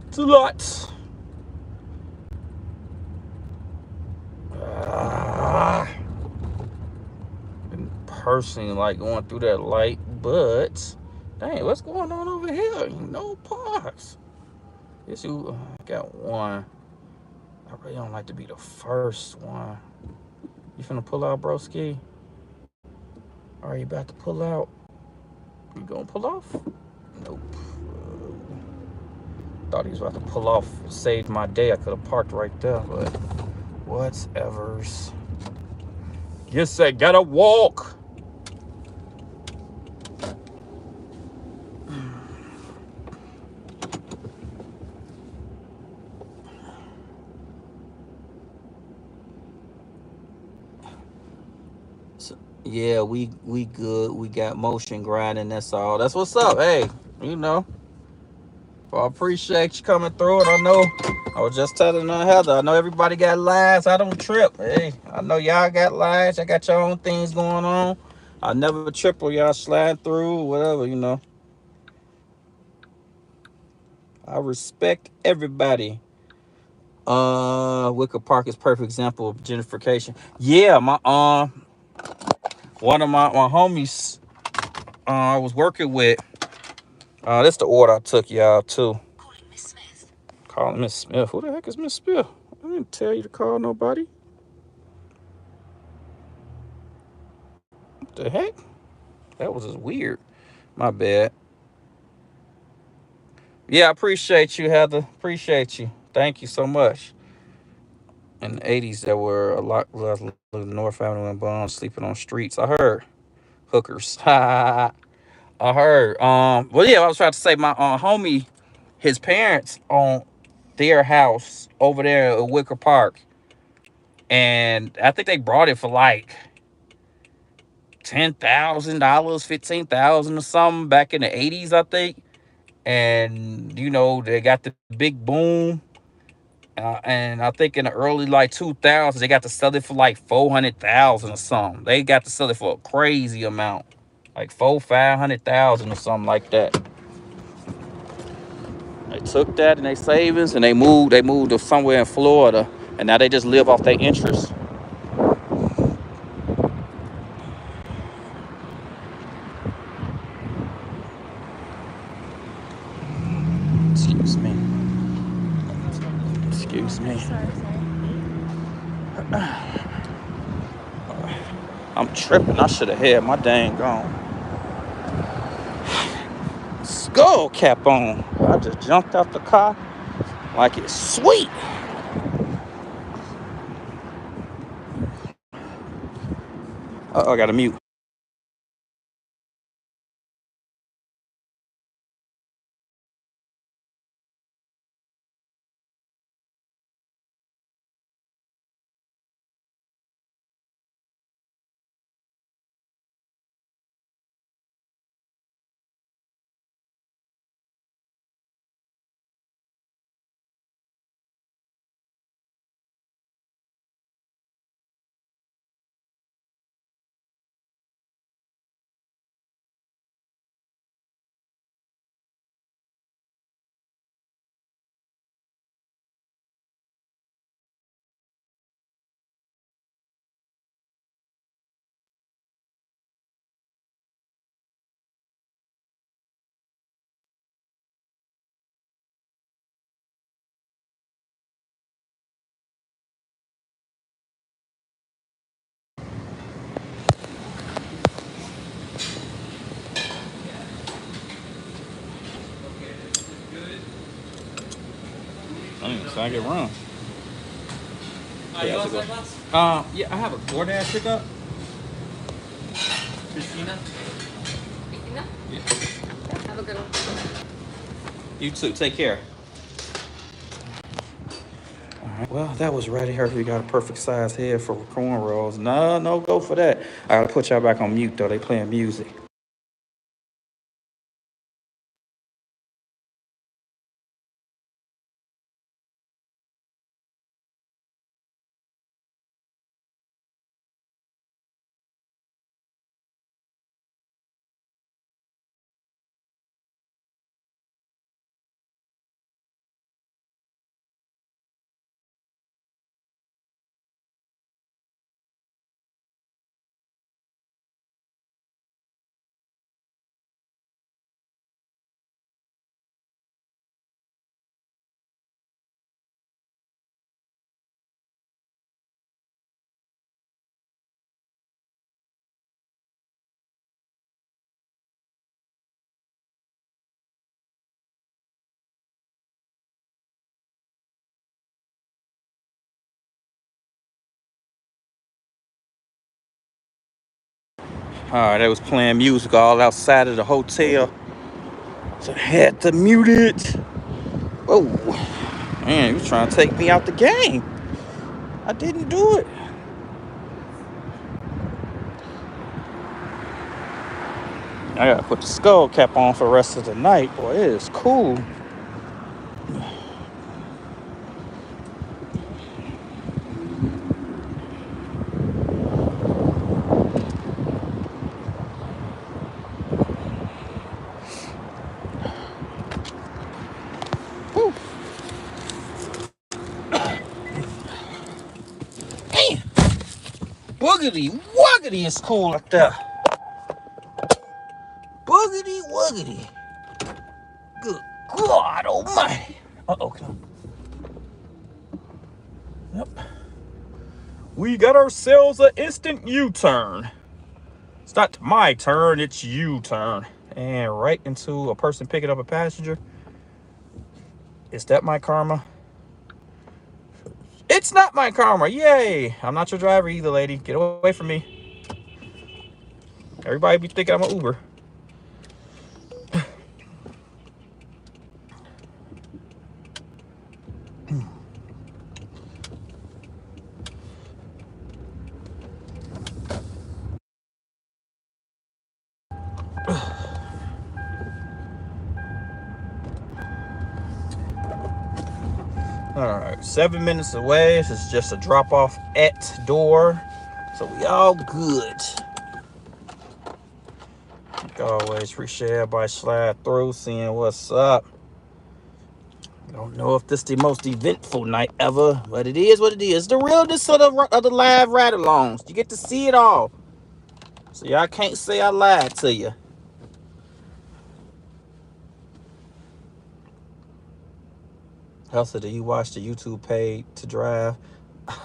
It's a lot. Personally like going through that light, but dang, what's going on over here? No parts. Guess you got one. I really don't like to be the first one. You finna pull out, broski? Are you about to pull out? You gonna pull off? Nope. Thought he was about to pull off. Saved my day. I could have parked right there, but whatever's. Yes, I gotta walk. So, yeah, we good. We got motion grinding. That's all. That's what's up. Hey, you know. Well, I appreciate you coming through. And I know I was just telling Heather. I know everybody got lives. I don't trip. Hey, I know y'all got lives. I got your own things going on. I never trip or y'all slide through, whatever. I respect everybody. Wicker Park is perfect example of gentrification. Yeah, my one of my homies I was working with. This the order I took y'all too. Calling Miss Smith. Who the heck is Miss Smith? I didn't tell you to call nobody. What the heck? That was just weird. My bad. Yeah, I appreciate you, Heather. Appreciate you. Thank you so much. In the 80s, there were a lot less North Avenue and bums sleeping on streets. I heard hookers. I heard. Well, yeah, I was trying to say my homie, his parents own their house over there at Wicker Park, and I think they brought it for like $10,000, 15,000 or something back in the 80s, I think. And they got the big boom, and I think in the early like 2000s they got to sell it for like 400,000 or something. They got to sell it for a crazy amount, like 500,000 or something like that. They took that in their savings and they moved to somewhere in Florida, and now they just live off their interest. Excuse me. Excuse me. I'm tripping. I should have had my dang skull cap on. I just jumped out the car like it's sweet. I gotta mute. So I can run. You Yeah, want that class? yeah, I have a DoorDash pickup. Christina? Christina? Yeah. Have a good one. You too. Take care. All right. Well, that was ready. Heard you got a perfect size head for cornrows. No, no, go for that. I gotta put y'all back on mute though. They playing music. All right, they was playing music all outside of the hotel, so I had to mute it. Oh, man, he was trying to take me out the game. I didn't do it. I gotta put the skull cap on for the rest of the night. Boy, it is cool. Woo. Man, boogity wuggity is cool like that. Boogity wuggity. Good God almighty. Uh-oh. Yep. We got ourselves an instant U-turn. It's not my turn, it's U-turn. And right into a person picking up a passenger. Is that my karma? It's not my karma. Yay. I'm not your driver either, lady. Get away from me. Everybody be thinking I'm an Uber. All right, 7 minutes away. This is just a drop off at door. So we all good. Like always, appreciate everybody slide through, seeing what's up. Don't know if this is the most eventful night ever, but it is what it is. The realness of the live ride-alongs. You get to see it all. So y'all can't say I lied to you. Elsa, do you watch the YouTube Paid to Drive?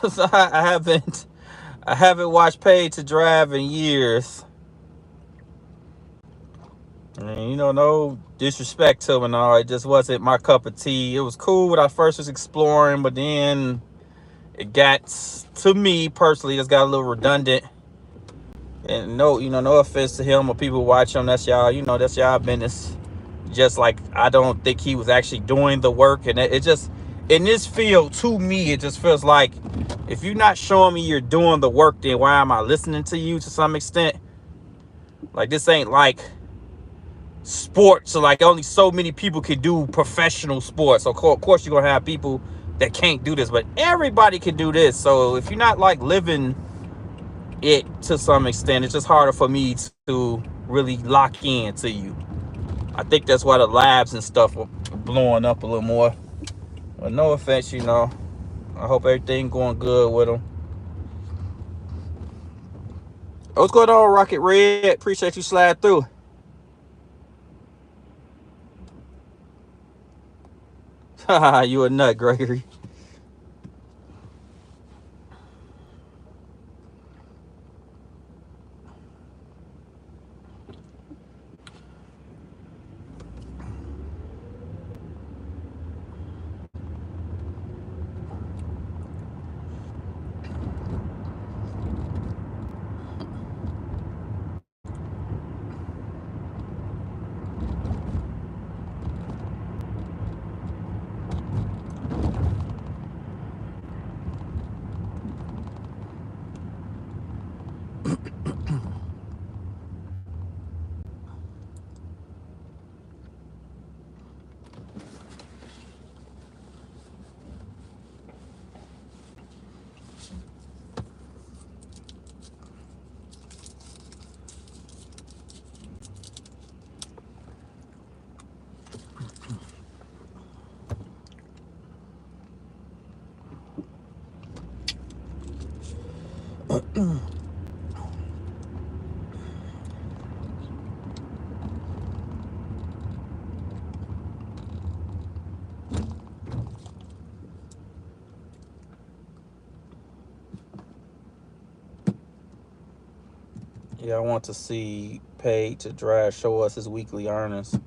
I haven't watched Paid to Drive in years. And, you know, no disrespect to him and all. It just wasn't my cup of tea. It was cool when I first was exploring, but then it got, to me personally, just got a little redundant. And no, you know, no offense to him or people who watch him. That's y'all, you know, that's y'all business. Just like, I don't think he was actually doing the work. And it just, in this field, to me, it just feels like, if you're not showing me you're doing the work, then why am I listening to you to some extent? Like, this ain't like sports. So, like, only so many people can do professional sports. So, of course, you're going to have people that can't do this. But everybody can do this. So, if you're not, like, living it to some extent, it's just harder for me to really lock in to you. I think that's why the labs and stuff are blowing up a little more. But no offense, you know. I hope everything going good with them. What's going on, Rocket Red? Appreciate you slide through. Haha, you a nut, Gregory. Yeah, I want to see Paid to Drive show us his weekly earnings.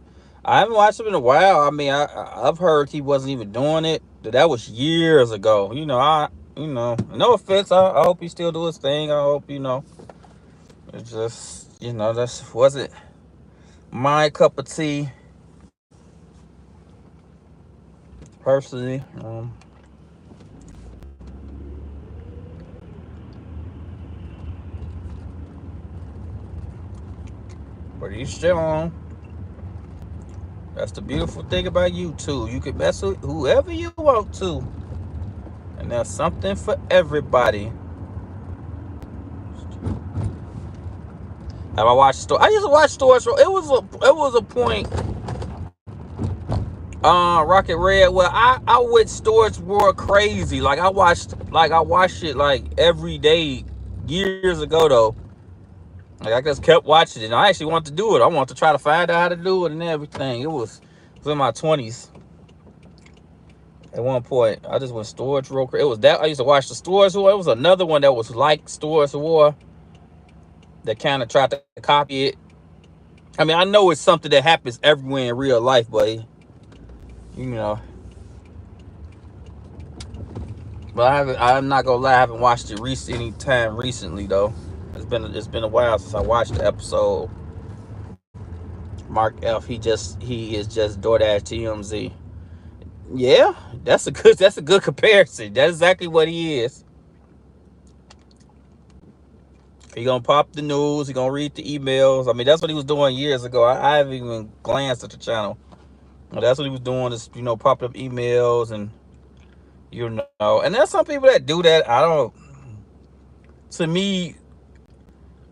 I haven't watched him in a while. I mean, I've heard he wasn't even doing it. That was years ago. No offense. I hope he still do his thing. I hope it's just that wasn't my cup of tea personally. But he's still on. That's the beautiful thing about YouTube. You can mess with whoever you want to, and there's something for everybody. Have I watched Story? I used to watch Stories. It was a point, Rocket Red, where I went Storage World crazy. Like I watched it like every day years ago though. Like I just kept watching it. And I actually wanted to do it. I wanted to try to find out how to do it and everything. It was in my 20s. At one point, I just went Storage World. It was that I used to watch the Storage War. It was another one that was like Storage War that kind of tried to copy it. I mean, I know it's something that happens everywhere in real life, but But I'm not gonna lie. I haven't watched it any time recently though. It's been a while since I watched the episode. Mark F. He is just DoorDash TMZ. Yeah, that's a good comparison. That's exactly what he is. He gonna pop the news. He gonna read the emails. I mean, that's what he was doing years ago. I haven't even glanced at the channel. But that's what he was doing. Is popping up emails and and there's some people that do that. I don't. To me,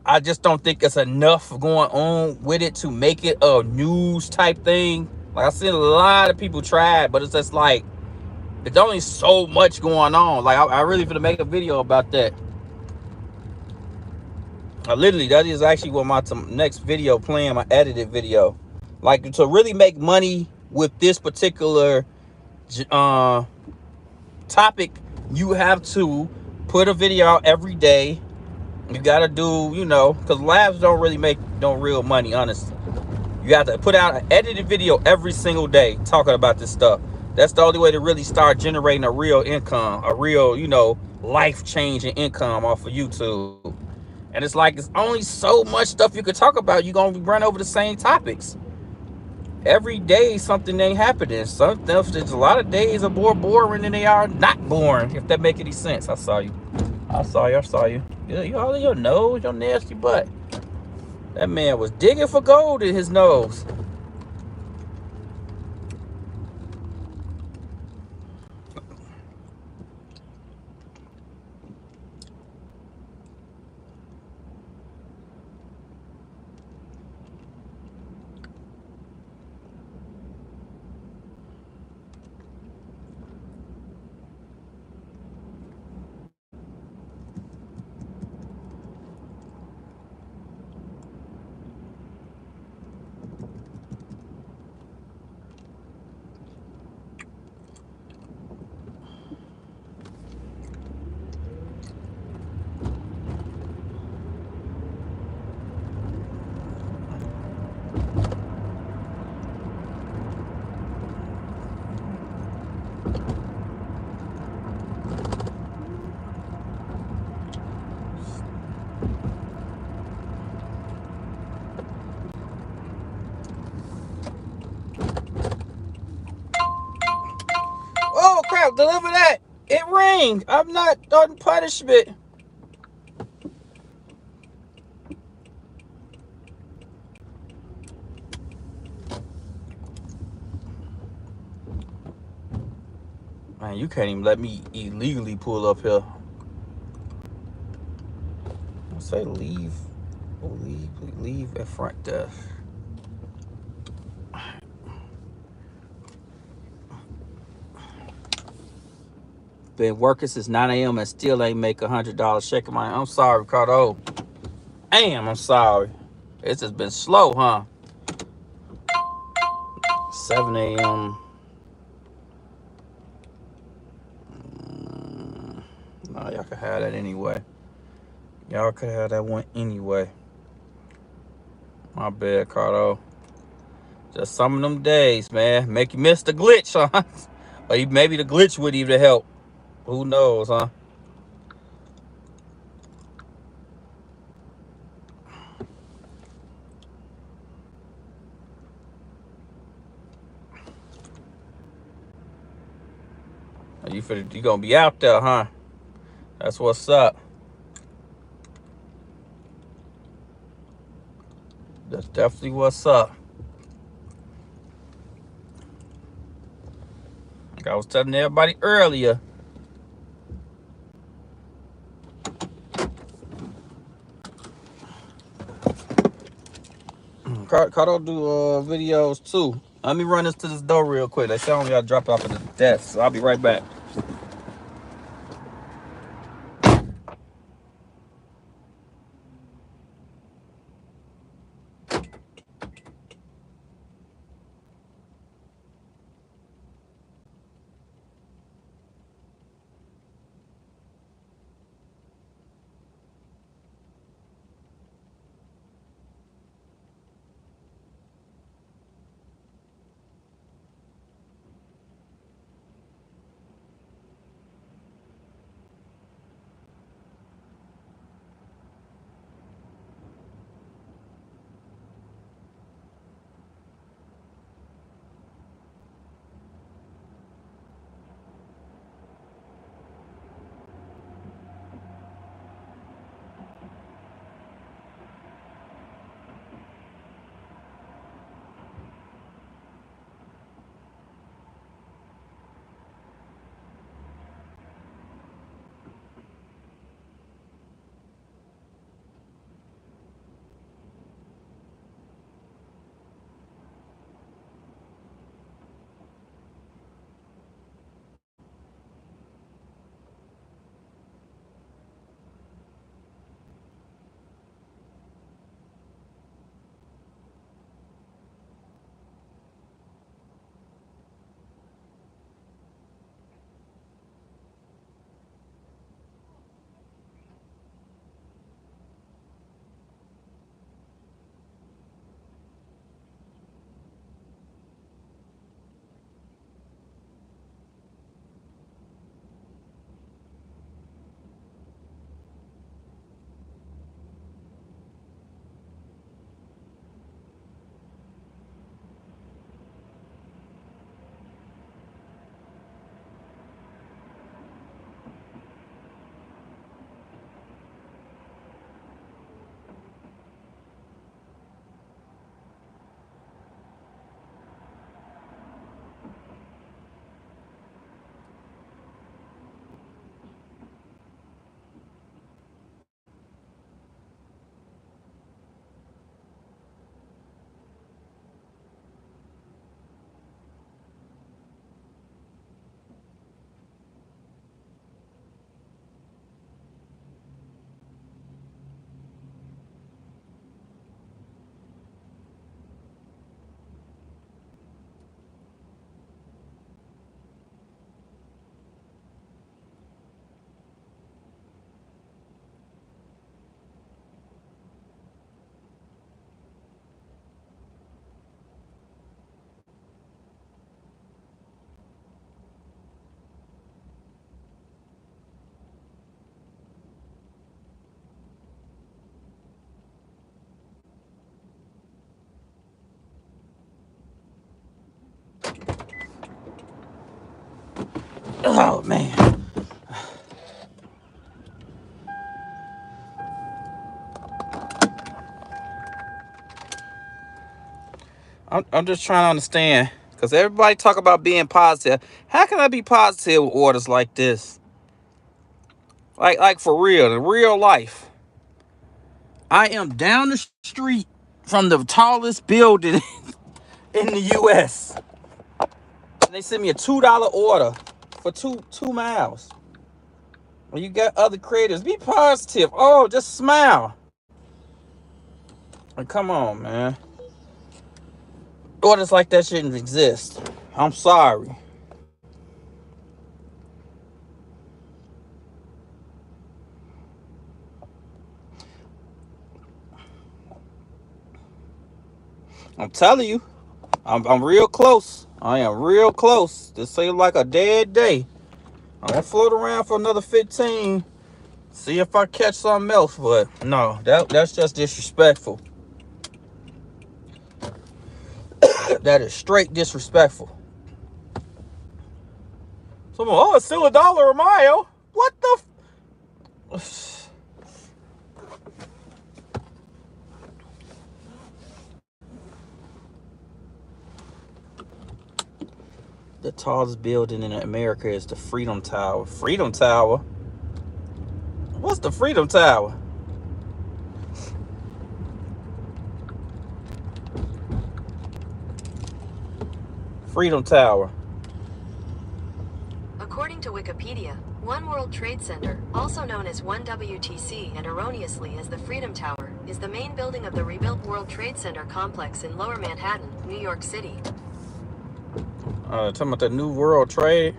I just don't think it's enough going on with it to make it a news type thing. Like I seen a lot of people try it, but it's just like there's only so much going on. Like I really gonna make a video about that. Literally, that is actually what my next video plan, my edited video. Like to really make money with this particular topic, you have to put a video out every day. You gotta do, because labs don't really make no real money, honestly. You have to put out an edited video every single day talking about this stuff. That's the only way to really start generating a real income, a real, life-changing income off of YouTube. And it's like, it's only so much stuff you could talk about. You're going to run over the same topics. Every day, something ain't happening. There's a lot of days are more boring than they are not boring, if that make any sense. I saw you. Yeah, you all in your nose, your nasty butt. That man was digging for gold in his nose. Oh crap, deliver that. It rang. I'm not on punishment. Man, you can't even let me illegally pull up here. I say leave. Oh, leave at front desk. Been working since 9 a.m. and still ain't make $100 shaking my. I'm sorry, Ricardo. Damn, I'm sorry. It's just been slow, huh? 7 a.m. No, y'all could have that anyway. Y'all could have that one anyway. My bad, Cardo. Just some of them days, man. Make you miss the glitch, huh? Or maybe the glitch would even help. Who knows, huh? You gonna be out there, huh? That's what's up. That's definitely what's up. Like I was telling everybody earlier. Cardo do videos too. Let me run this to this door real quick. They tell me I drop it off at the desk, so I'll be right back. Oh man. I'm just trying to understand. Because everybody talk about being positive. How can I be positive with orders like this? Like for real, in real life. I am down the street from the tallest building in the U.S. And they send me a $2 order for two miles. When you got other creators, be positive. Oh, just smile. Like, come on, man. Orders like that shouldn't exist. I'm sorry. I'm telling you, I'm real close. I am real close. This seems like a dead day. I'm gonna float around for another 15. See if I catch something else, but no, that's just disrespectful. That is straight disrespectful. Someone, oh, it's still $1 a mile. What the? The tallest building in America is the Freedom Tower. Freedom Tower? What's the Freedom Tower? Freedom Tower. According to Wikipedia, One World Trade Center, also known as 1WTC and erroneously as the Freedom Tower, is the main building of the rebuilt World Trade Center complex in Lower Manhattan, New York City. Talking about the New World Trade.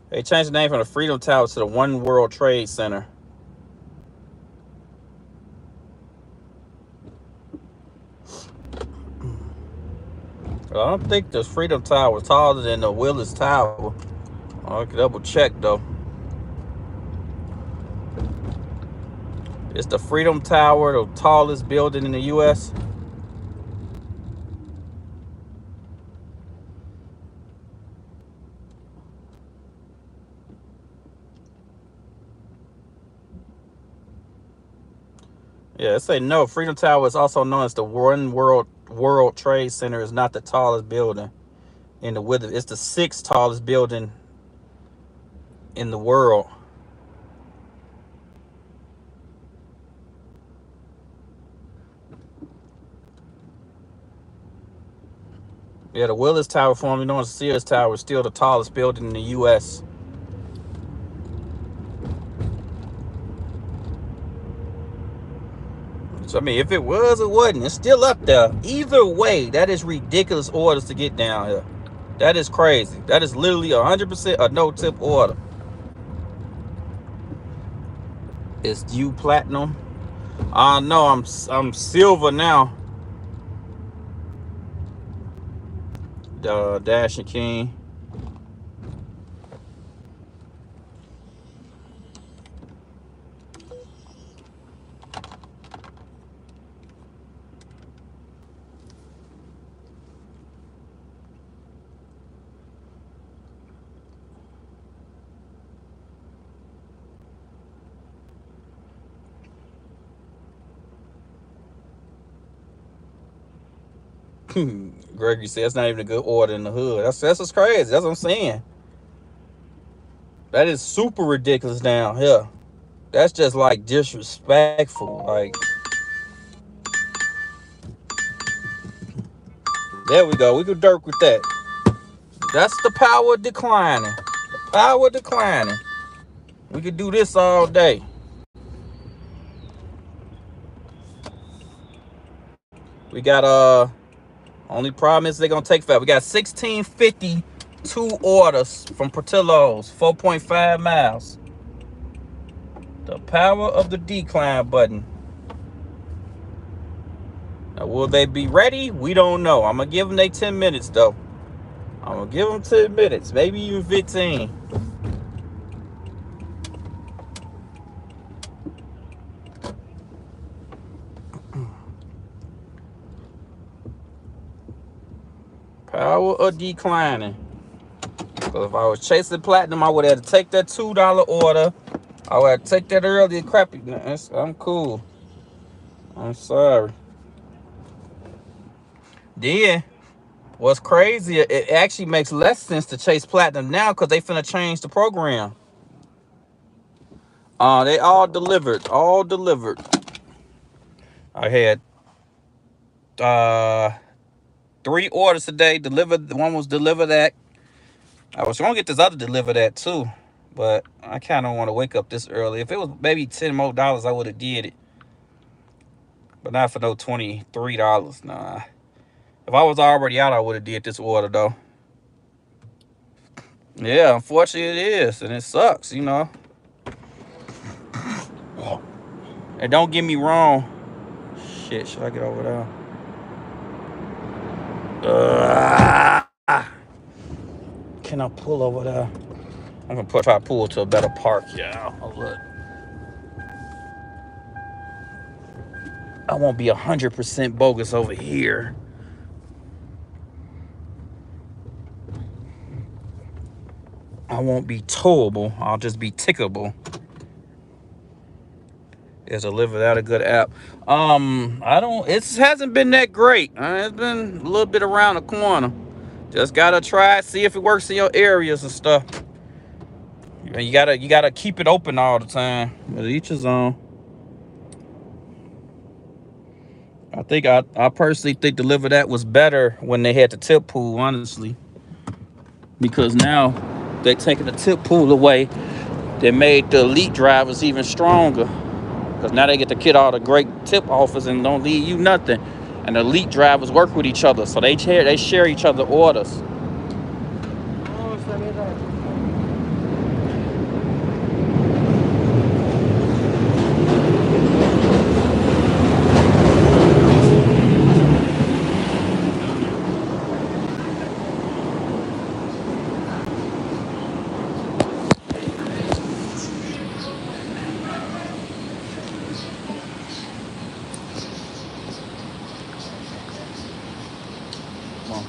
They changed the name from the Freedom Tower to the One World Trade Center. I don't think the Freedom Tower is taller than the Willis Tower. I can double check though. It's the Freedom Tower, the tallest building in the U.S. Yeah, it say no. Freedom Tower is also known as the One World Trade Center. Is not the tallest building in the width. It's the 6th tallest building in the world. Yeah, the Willis Tower, formerly known as the Sears Tower, is still the tallest building in the U.S. So, I mean, if it was or wasn't, it's still up there. Either way, that is ridiculous orders to get down here. That is crazy. That is literally 100% a no-tip order. It's you platinum. No, I'm silver now. Dasher King. Gregory said it's not even a good order in the hood. That's what's crazy. That's what I'm saying. That is super ridiculous down here. That's just like disrespectful. Like, there we go. We could dirk with that. That's the power of declining. The power of declining. We could do this all day. We got only problem is they're gonna take forever. We got 1652 orders from Portillo's, 4.5 miles. The power of the decline button. Now, will they be ready? We don't know. I'm gonna give them 10 minutes though. I'm gonna give them 10 minutes, maybe even 15. Power of declining. So if I was chasing platinum, I would have to take that $2 order. I would have to take that earlier crappy. I'm cool. I'm sorry. Then what's crazy, it actually makes less sense to chase platinum now because they finna change the program. They all delivered. All delivered. I had 3 orders today. Delivered. One was delivered at. I was gonna get this other delivered at too, but I kind of want to wake up this early. If it was maybe $10 more, I would have did it. But not for no $23. Nah. If I was already out, I would have did this order though. Yeah, unfortunately it is, and it sucks, you know. And don't get me wrong. Shit, should I get over there? Can I pull over there? I'm gonna try to pull to a better park, yeah. Oh, look. I won't be 100% bogus over here. I won't be towable. I'll just be tickable. Is Deliver That a good app? It hasn't been that great. It's been a little bit around the corner. Just gotta try it, see if it works in your areas and stuff. You gotta keep it open all the time. But each his own. I personally think Deliver That was better when they had the tip pool, honestly. Because now they're taking the tip pool away. They made the elite drivers even stronger. Because now they get to get all the great tip offers and don't leave you nothing. And the elite drivers work with each other. So they share each other orders. Come on.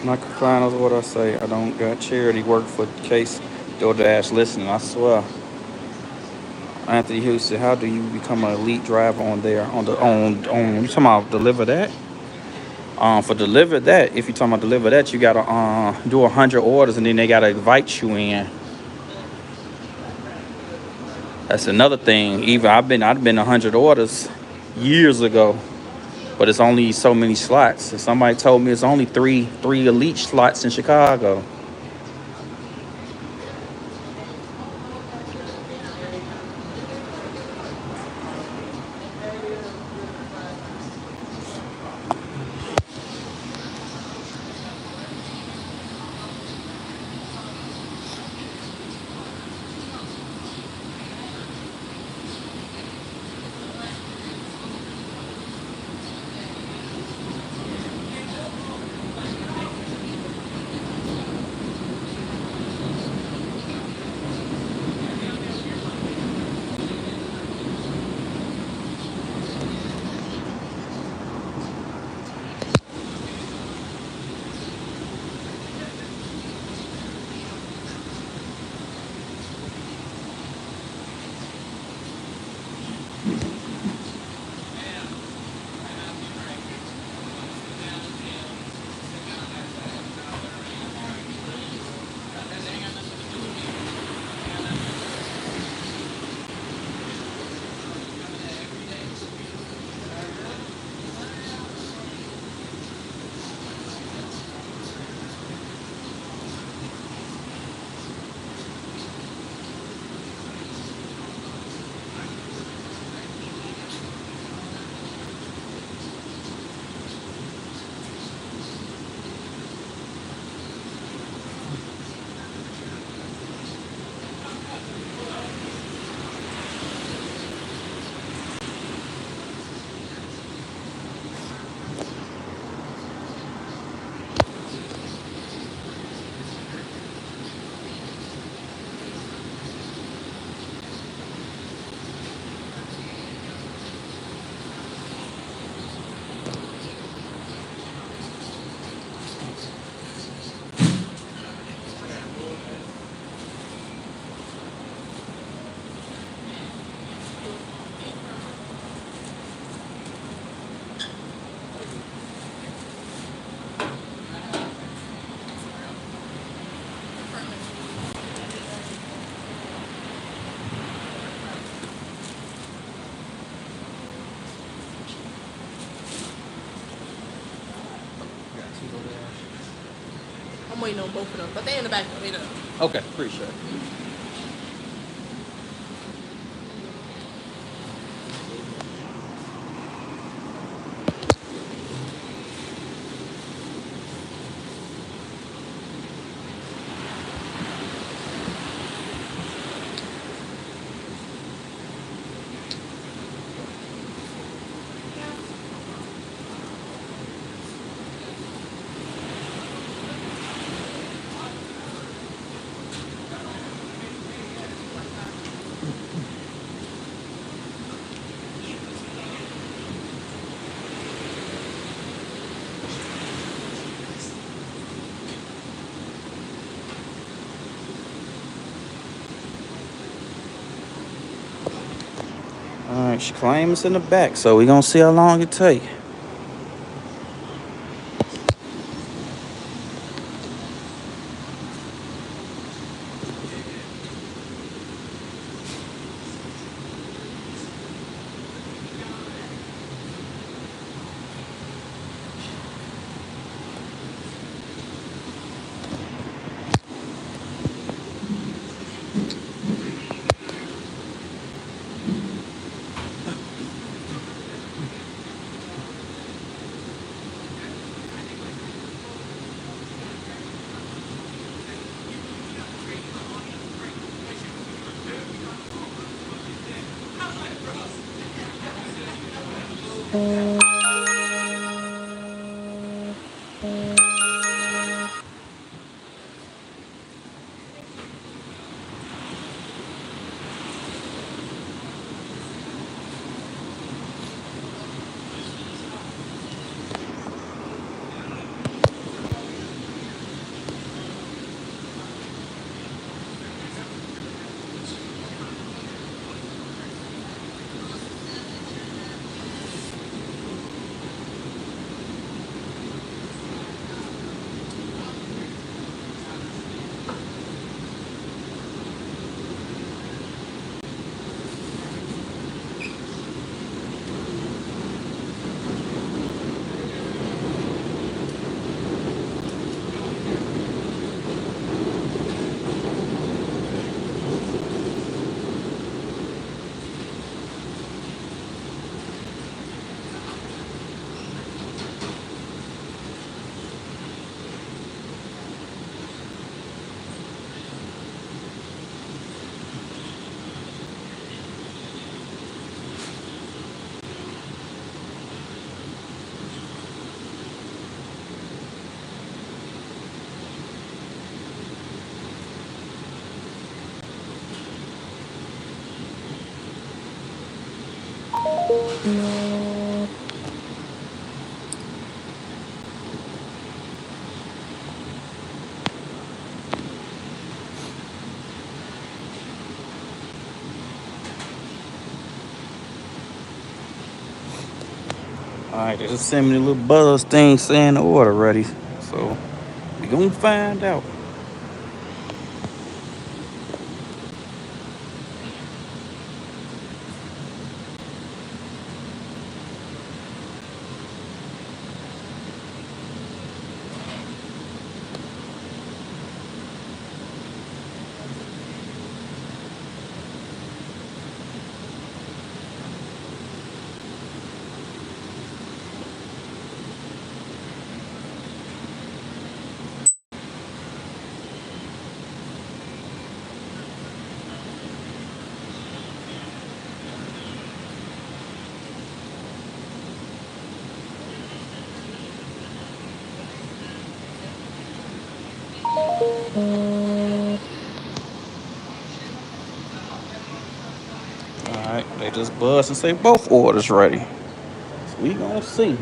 Michael Klein is what I say. I don't got charity work for case DoorDash listening. I swear. Anthony Houston, how do you become an elite driver on there? On you talking about Deliver That? For Deliver That, if you're talking about Deliver That, you gotta do 100 orders and then they gotta invite you in. That's another thing. Even I've been 100 orders years ago, but it's only so many slots. And somebody told me it's only three elite slots in Chicago. waiting on both of them, but they in the back though. They know. Okay, appreciate it. All right, she claims in the back, so we gonna see how long it take. All right, they just sent me a little buzz thing saying the order ready, so we gonna find out. All right, they just buzz and say both orders ready. So we gonna see.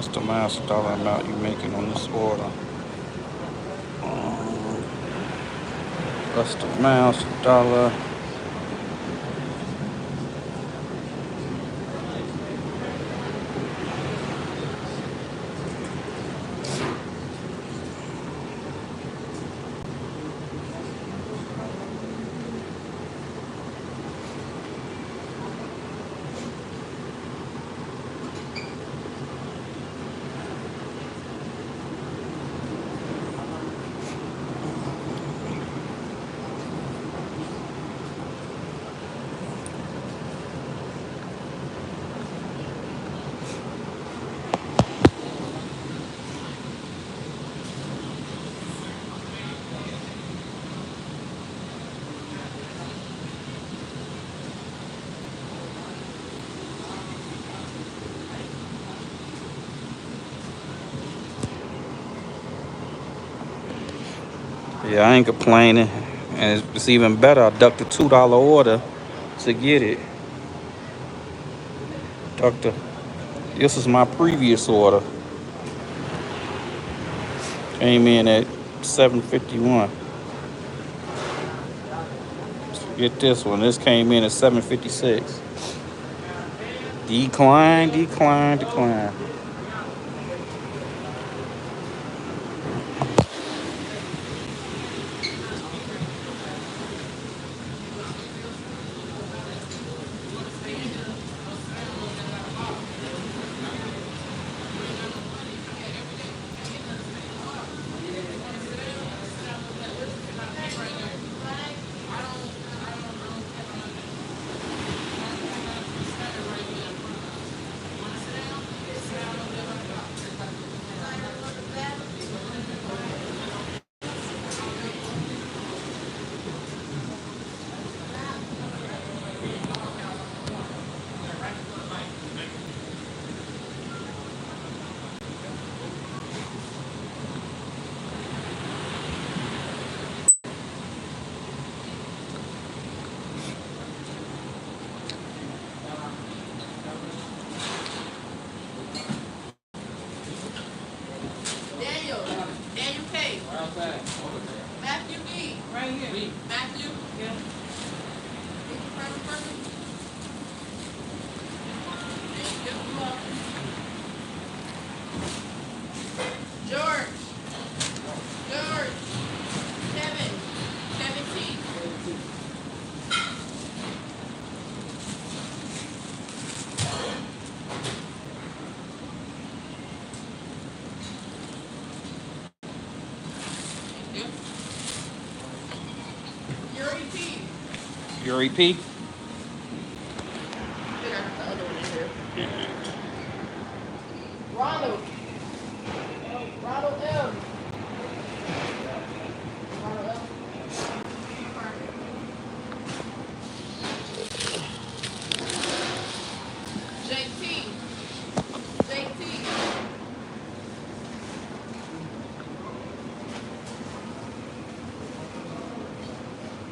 What's the master dollar amount you making on this order? What's the master dollar? Yeah, I ain't complaining. And it's even better. I ducked a $2 order to get it. Ducked this is my previous order. Came in at $7.51. Get this one. This came in at $7.56. Decline, decline, decline. Daniel K. Matthew B. Right here. Matthew. Yeah. Thank you, private person. Thank you. George. Kevin T. Yuri P. Yuri P. I think I got the other one in here. Ronald. Ronald M. Ronald M. JT.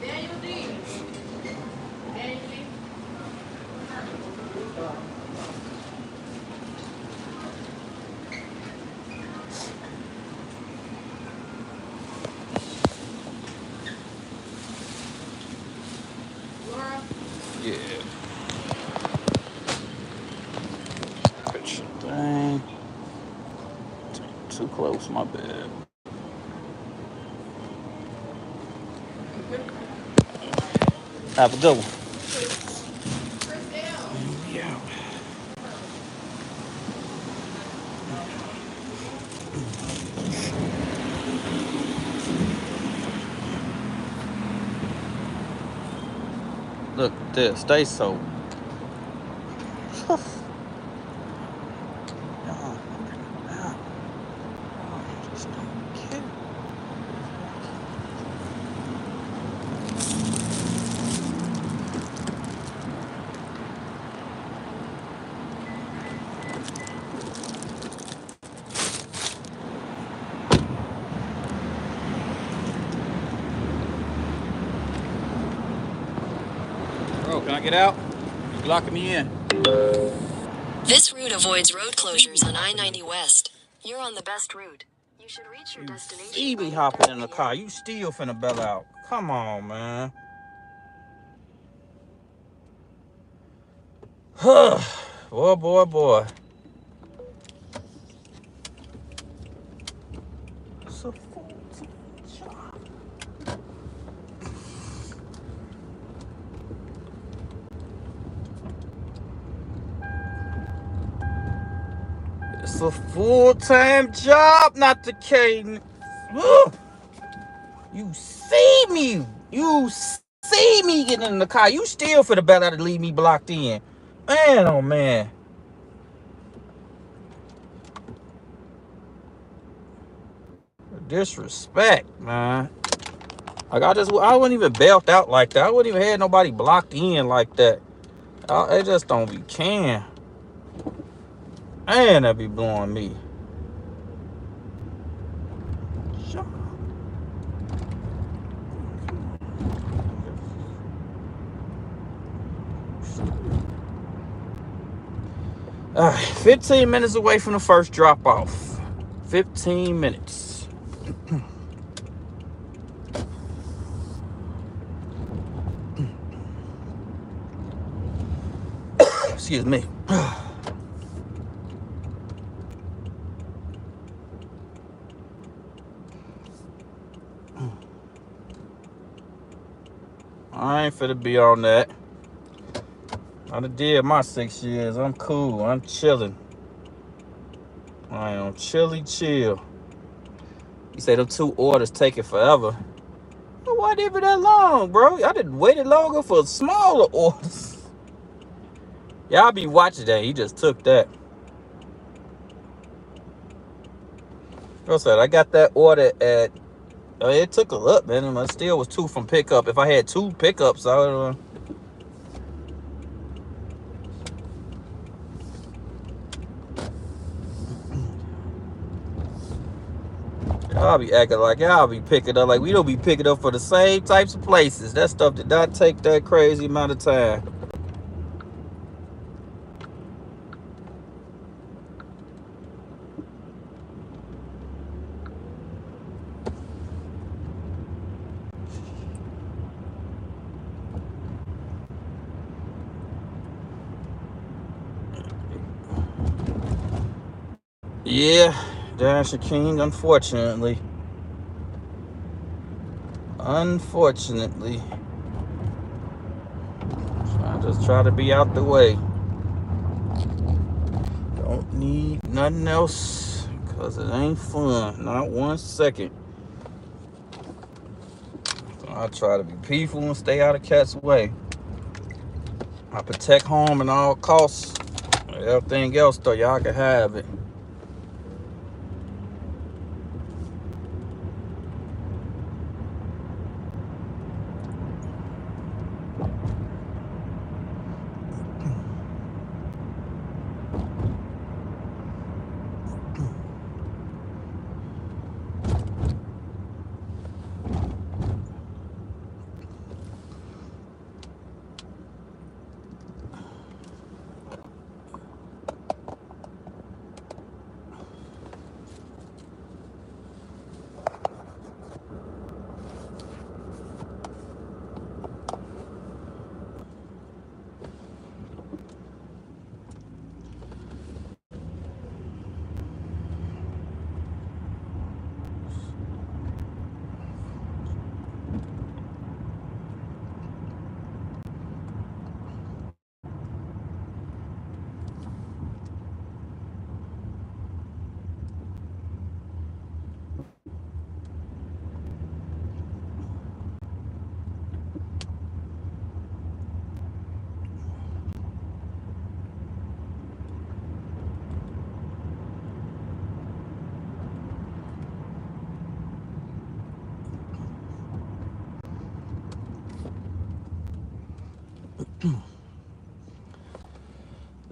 Daniel D. Laura. Yeah. Picture thing. Too close, my bad. Have a good one. Yeah. Look at this. They so. Just don't care. Bro, can I get out? You locking me in. This route avoids road closures on I-90 West. You're on the best route. You should reach your destination. See me hopping in the car. You still finna bail out. Come on, man. Boy. It's a full-time job. It's a full-time job, not the Caden. You see me. You see me getting in the car. You still finna bail out and leave me blocked in. Man, oh man. Disrespect, man. Like I wouldn't even bailed out like that. I wouldn't even had nobody blocked in like that. They just don't be can. Man, that be blowing me. All right, 15 minutes away from the first drop off. 15 minutes. Excuse me. I ain't finna be on that. I done did my 6 years. I'm cool. I'm chilling. I am chill. You say them 2 orders taking forever. It wasn't even that long, bro. I done waited longer for smaller orders. Y'all be watching that. He just took that. I said I got that order at. It took a look, man. It still was 2 from pickup. If I had 2 pickups, I would. Y'all be acting like y'all be picking up. Like we don't be picking up for the same types of places. That stuff did not take that crazy amount of time. Yeah, Dasher King, unfortunately. I just try to be out the way. Don't need nothing else, because it ain't fun. Not 1 second. So I try to be peaceful and stay out of cats' way. I protect home at all costs. Everything else, though, y'all can have it.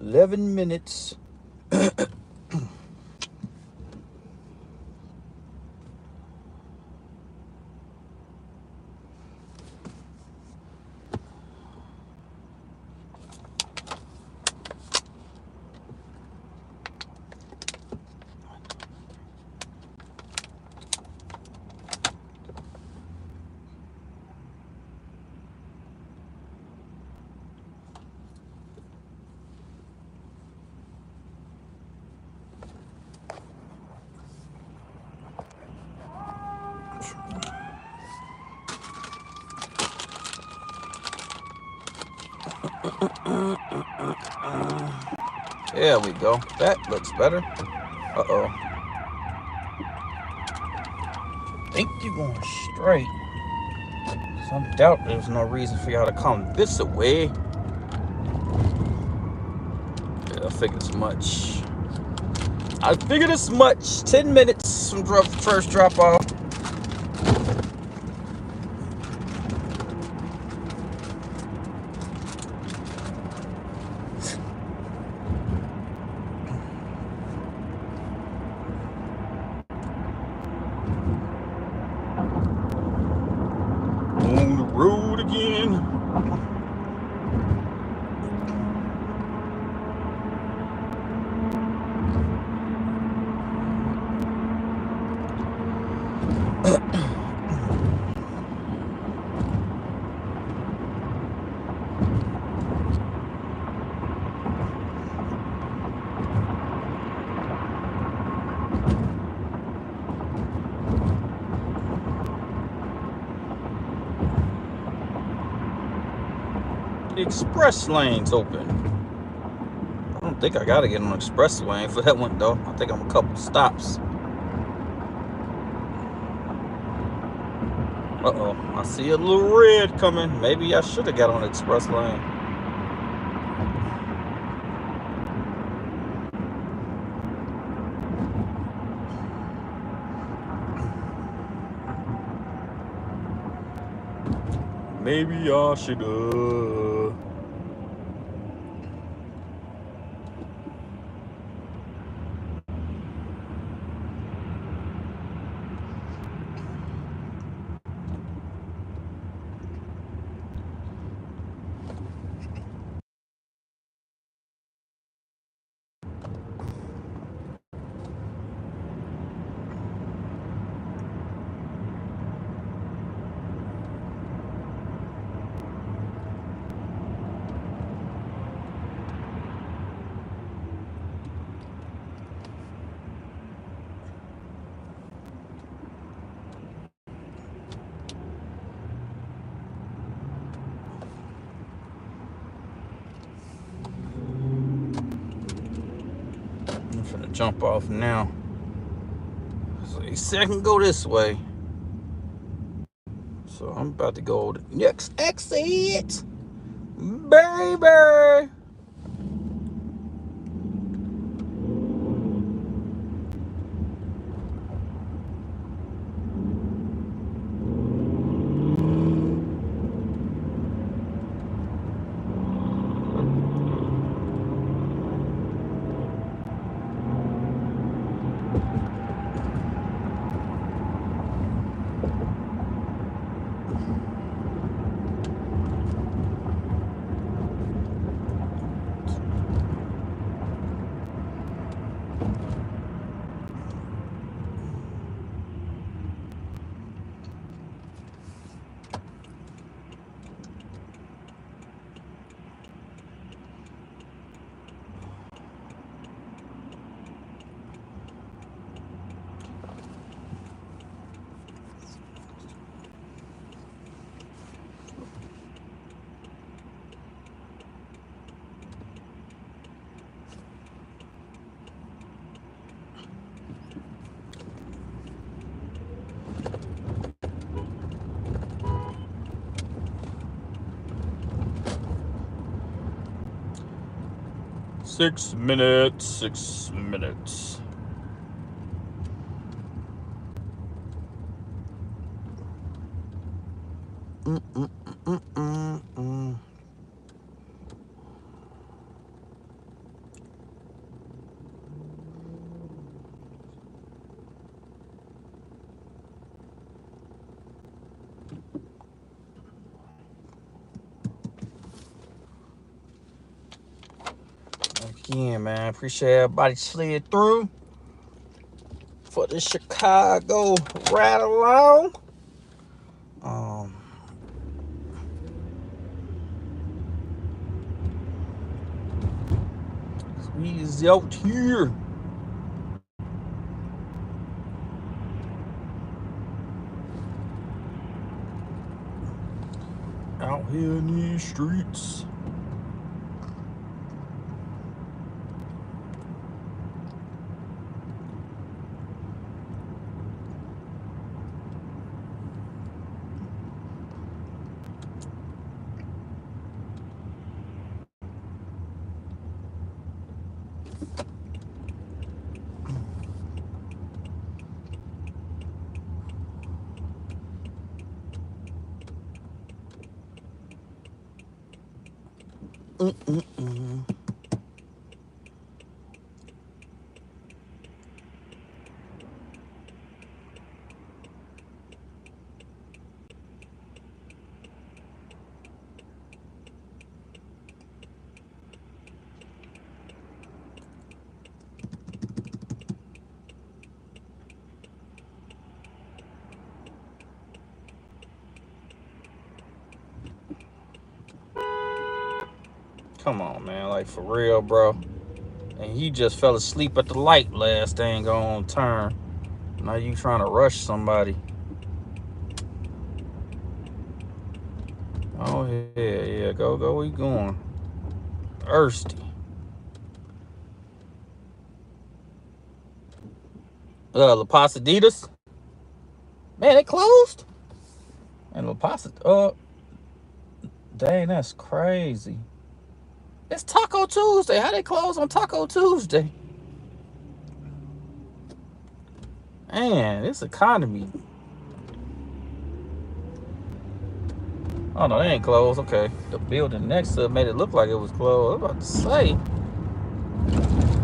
"11 minutes. There we go. That looks better. Uh-oh. I think you're going straight. Some doubt there's no reason for y'all to come this way. Yeah, I figured as much. 10 minutes from first drop off. On the road again. The express lane's open. I don't think I gotta get on the express lane for that one though. I think I'm a couple stops. Uh-oh, I see a little red coming. Maybe I should have got on the express lane. Maybe I should have. I'm finna jump off now. So he said I can go this way. So I'm about to go to the next exit. Baby! Six minutes. Again, man, appreciate everybody slid through for the Chicago ride along. Squeeze out here. Out here in these streets. Come on, man. Like, for real, bro. And he just fell asleep at the light last thing on turn. Now you trying to rush somebody. Oh, yeah. Go. Where you going? Thirsty. La Posaditas. Man, they closed? And La Posada. Dang, that's crazy. It's Taco Tuesday. How they close on Taco Tuesday? Man, this economy. Oh, no, they ain't closed. Okay. The building next to it made it look like it was closed. I was about to say.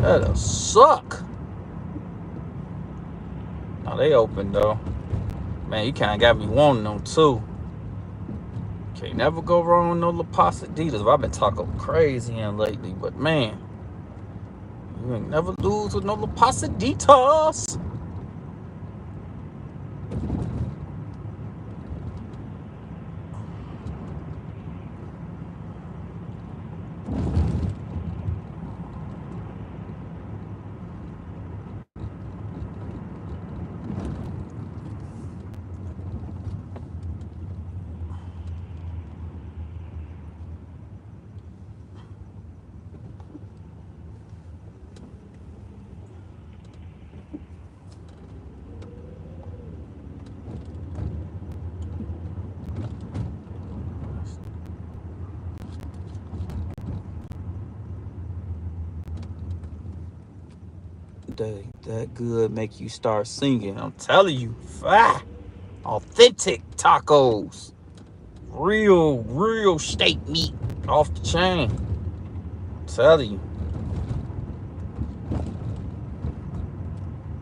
That'll suck. No, they open, though. Man, you kind of got me wanting them, too. Can't never go wrong with no La Posaditas. I've been talking crazy in lately, but man, you ain't never lose with no La Posaditas. That good make you start singing. I'm telling you, authentic tacos, real steak meat off the chain. I'm telling you,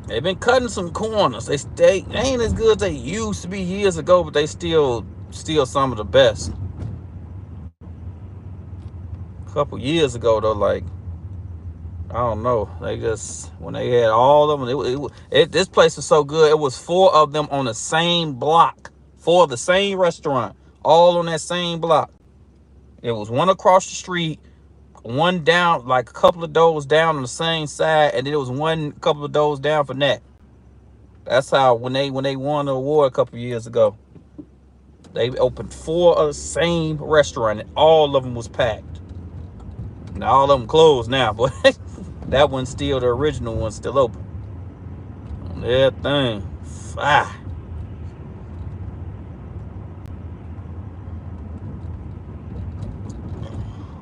they've been cutting some corners. They ain't as good as they used to be years ago, but they still some of the best. A couple years ago though, like, I don't know. They just, when they had all of them, this place was so good. It was 4 of them on the same block, 4 of the same restaurant, all on that same block. It was one across the street, one down, like a couple of doors down on the same side, and then it was one couple of doors down from that. That's how when they won the award a couple of years ago, they opened 4 of the same restaurant, and all of them was packed. Now all of them closed now, but that one's still, the original one's still open. That thing.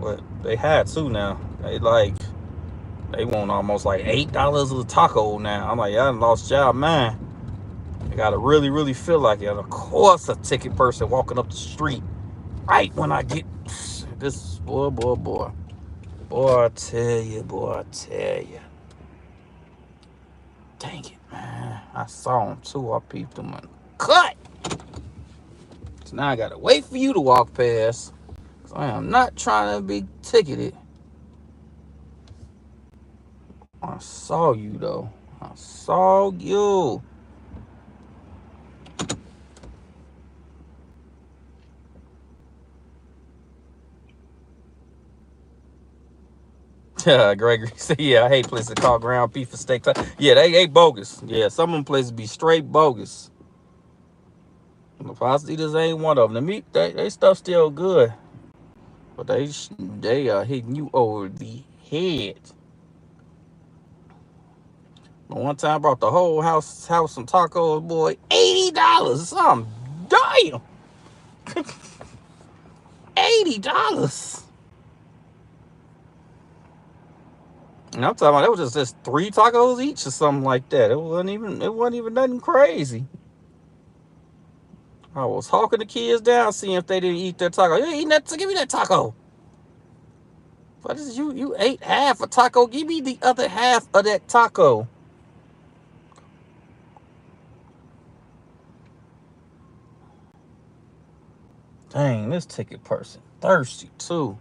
But they had 2 now. They want almost like $8 a taco now. I'm like, y'all done lost y'all mind. You gotta really feel like it. Of course, a ticket person walking up the street right when I get this. Boy. Boy, I tell you. Dang it, man. I saw him too. I peeped him and cut. So now I gotta wait for you to walk past. Cause I am not trying to be ticketed. I saw you though. I saw you. Gregory said, yeah, I hate places called ground beef and steak. Yeah, they bogus. Yeah, some of them places be straight bogus. The Posaditas ain't one of them. The meat, they stuff still good. But they are hitting you over the head. But one time I brought the whole house some tacos, boy, $80. I'm dying. $80. And I'm talking about it was just 3 tacos each or something like that. It wasn't even nothing crazy. I was hawking the kids down, seeing if they didn't eat their taco. You ain't eating that, so give me that taco. What is you ate half a taco? Give me the other half of that taco. Dang, this ticket person thirsty too.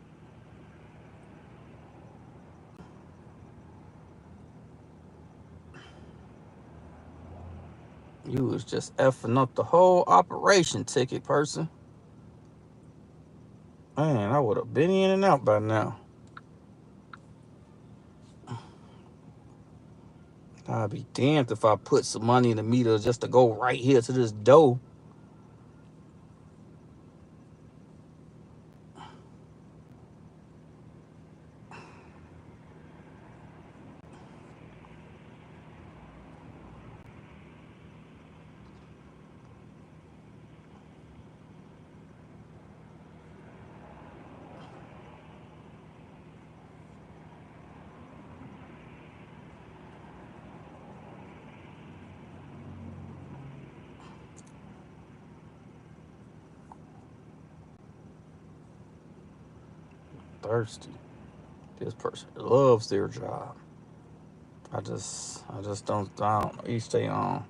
You was just effing up the whole operation, ticket person. Man, I would have been in and out by now. I'd be damned if I put some money in the meter just to go right here to this dough. Thirsty. This person loves their job. I just don't. I don't know. You stay on.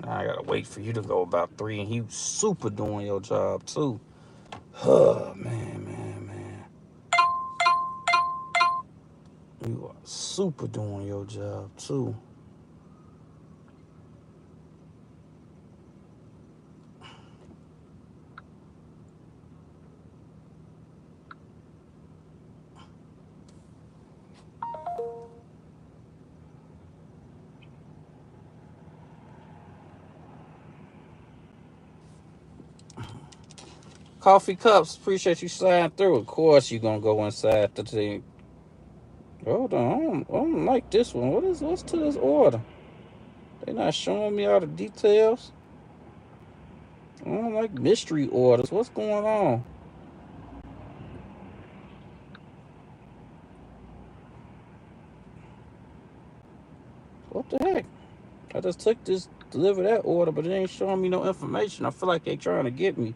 Now I gotta wait for you to go about 3, and you super doing your job too. Oh man. You are super doing your job too. Coffee cups. Appreciate you sliding through. Of course, you gonna go inside the thing. Hold on. I don't like this one. What's to this order? They not showing me all the details. I don't like mystery orders. What's going on? What the heck? I just took this, deliver that order, but it ain't showing me no information. I feel like they trying to get me.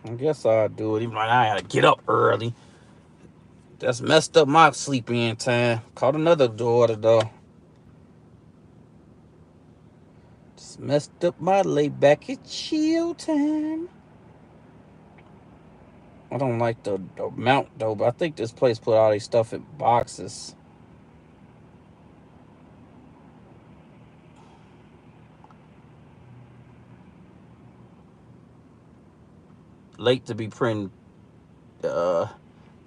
I guess I'll do it, even though I gotta get up early. That's messed up my sleeping time. Caught another order though. Just messed up my lay back and chill time. I don't like the amount though, but I think this place put all these stuff in boxes. Late to be printing, uh,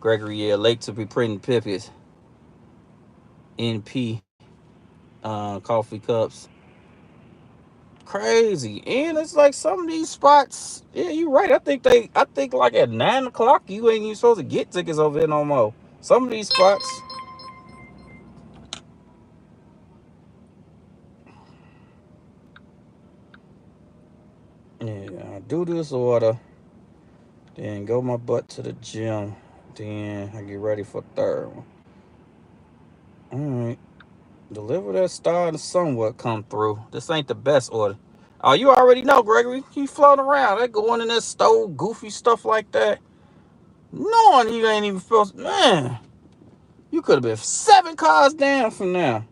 Gregory. Yeah, late to be printing Pippies. NP, coffee cups. Crazy, and it's like some of these spots. Yeah, you're right. I think like at 9 o'clock, you ain't even supposed to get tickets over here no more. Some of these spots. Yeah, I do this order, then go my butt to the gym, then I get ready for third one. All right, deliver that star and somewhat come through. This ain't the best order. Oh, you already know, Gregory. You floating around. They going in that stove, goofy stuff like that. Knowing you ain't even supposed to, man. You could have been 7 cars down from now.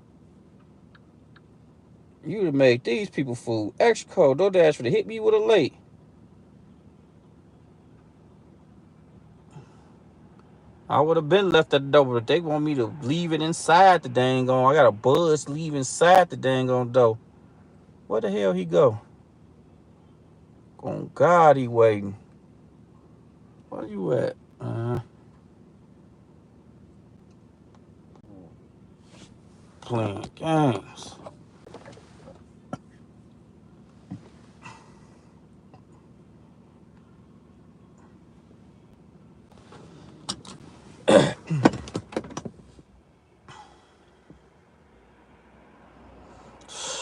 You'd have made these people food extra cold. DoorDash would have hit me with a late. I would have been left at the door, but they want me to leave it inside the dang on. I got a buzz leave inside the dang on door. Where the hell he go? On God, he waiting. Where you at? playing games.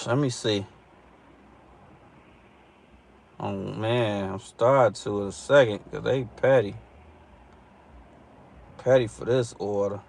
Let me see. Oh man, I'm starting to in a second because they petty. Petty for this order.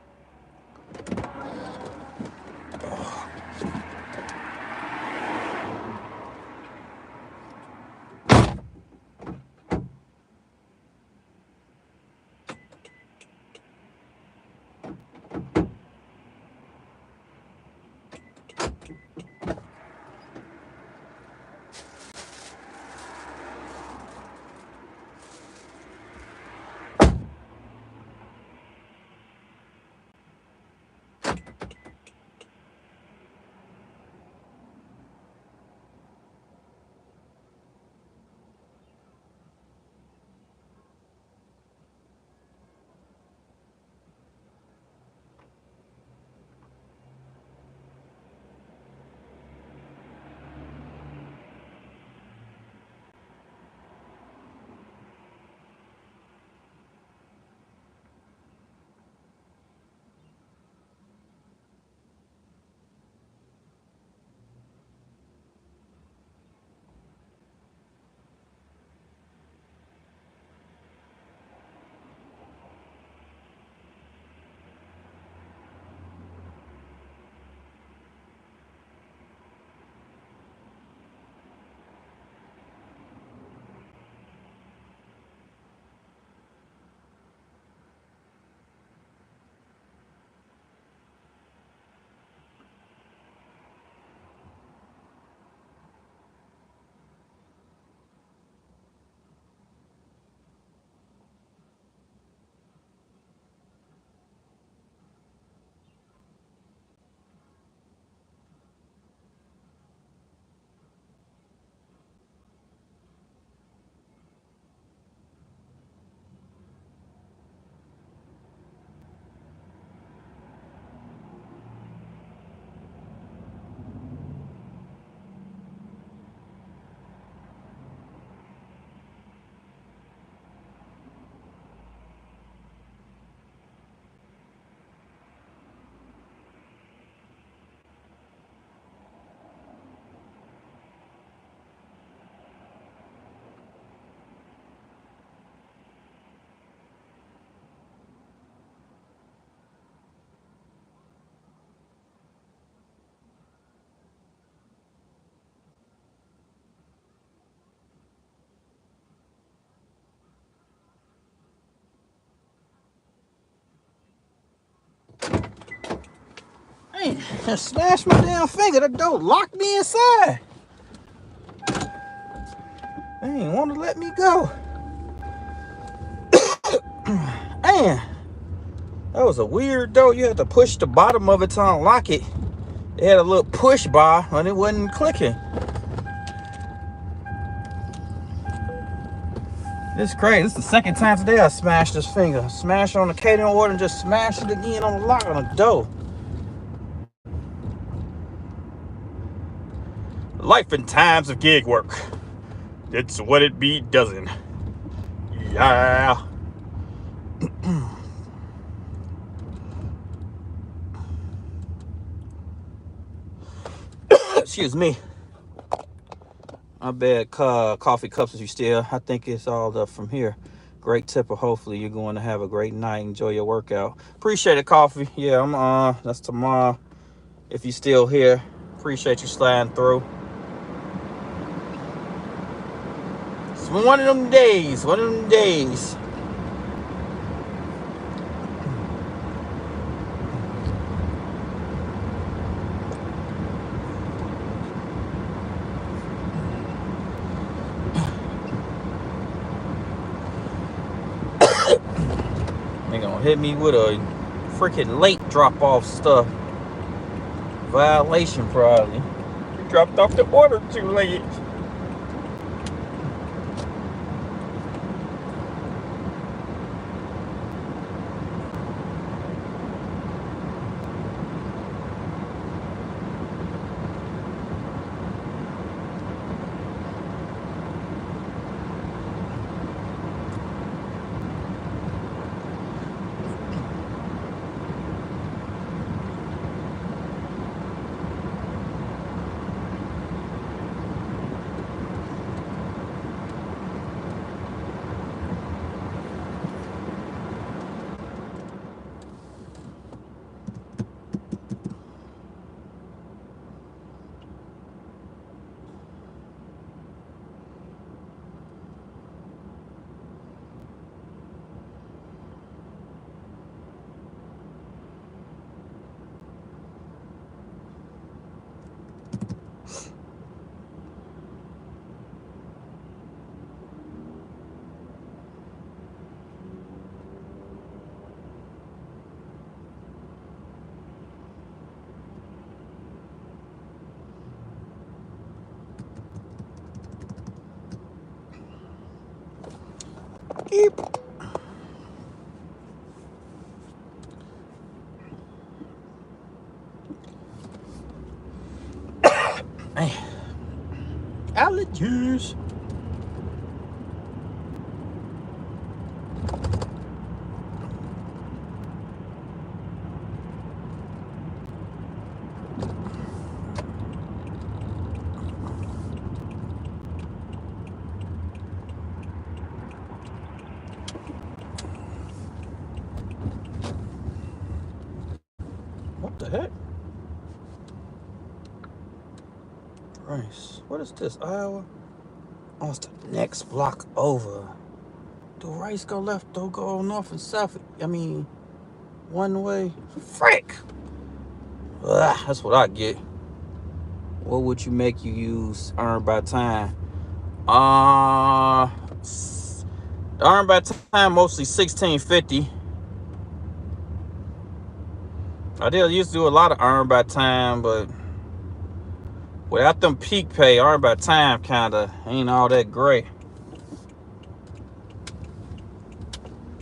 Hey, just smashed my damn finger. The door locked me inside. They ain't want to let me go. Man, that was a weird door. You had to push the bottom of it to unlock it. It had a little push bar and it wasn't clicking. It's crazy. This is the second time today I smashed this finger. Smashed on the catering order and just smashed it again on the lock on the door. Life and times of gig work. It's what it be doesn't. Yeah. Excuse me. My bad coffee cups if you still. I think it's all up from here. Great tipper. Hopefully you're going to have a great night. Enjoy your workout. Appreciate it, coffee. Yeah, I'm that's tomorrow. If you still here, appreciate you sliding through. It's one of them days. One of them days. They gonna hit me with a freaking late drop-off stuff. Violation probably. You dropped off the order too late. Eep. Man. Allergies. What the heck? Rice. What is this? Iowa? Oh, it's the next block over. Do Rice go left? Do go north and south? I mean, one way? Frick! Ugh, that's what I get. What would you make you use earn by time? Earn by time mostly 1650. I used to do a lot of earn by time, but without them peak pay, earn by time kinda ain't all that great.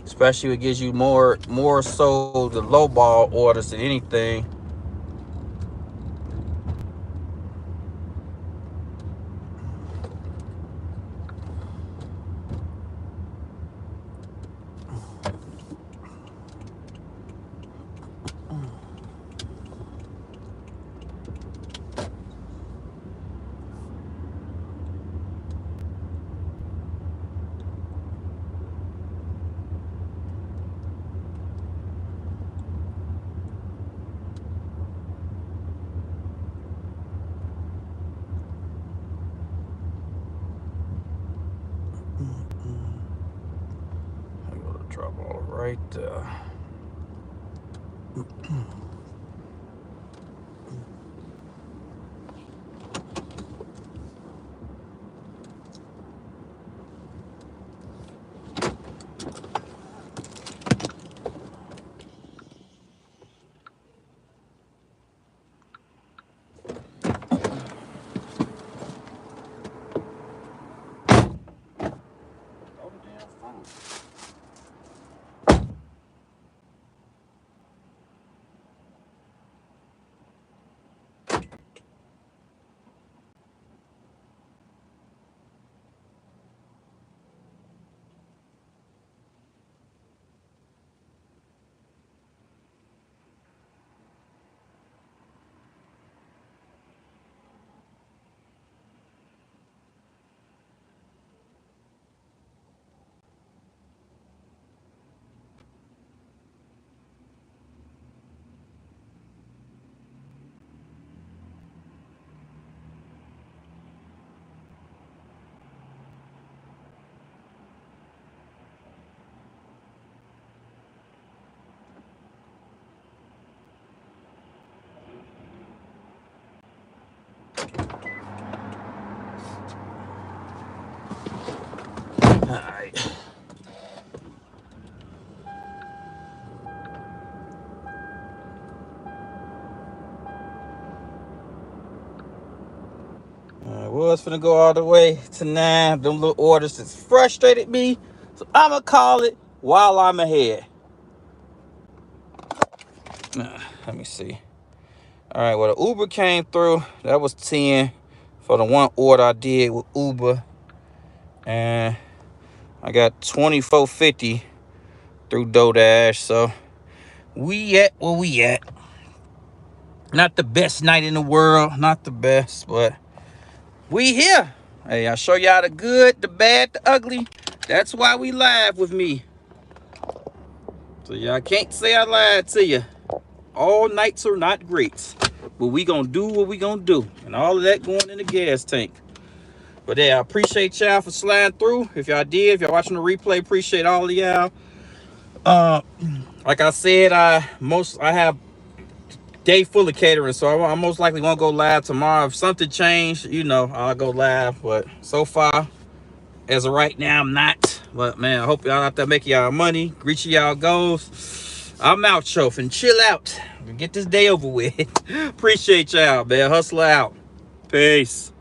Especially if it gives you more so the low ball orders than anything. I go to trouble right there. Alright. I was finna go all the way to 9. Them little orders just frustrated me. So I'ma call it while I'm ahead. Let me see. Alright, well the Uber came through. That was 10 for the one order I did with Uber. And I got $24.50 through DoorDash. So we at where we at. Not the best night in the world. Not the best, but we here. Hey, I show y'all the good, the bad, the ugly. That's why we live with me. So y'all can't say I lied to you. All nights are not great. But we gonna do what we gonna do. And all of that going in the gas tank. But yeah, I appreciate y'all for sliding through. If y'all did, if y'all watching the replay, appreciate all of y'all. Like I said, I have day full of catering, so I most likely won't go live tomorrow. If something changed, you know, I'll go live. But so far, as of right now, I'm not. But man, I hope y'all out there making y'all money, reaching y'all goals. I'm out, chauffing. Chill out. Get this day over with. Appreciate y'all, man. Hustle out. Peace.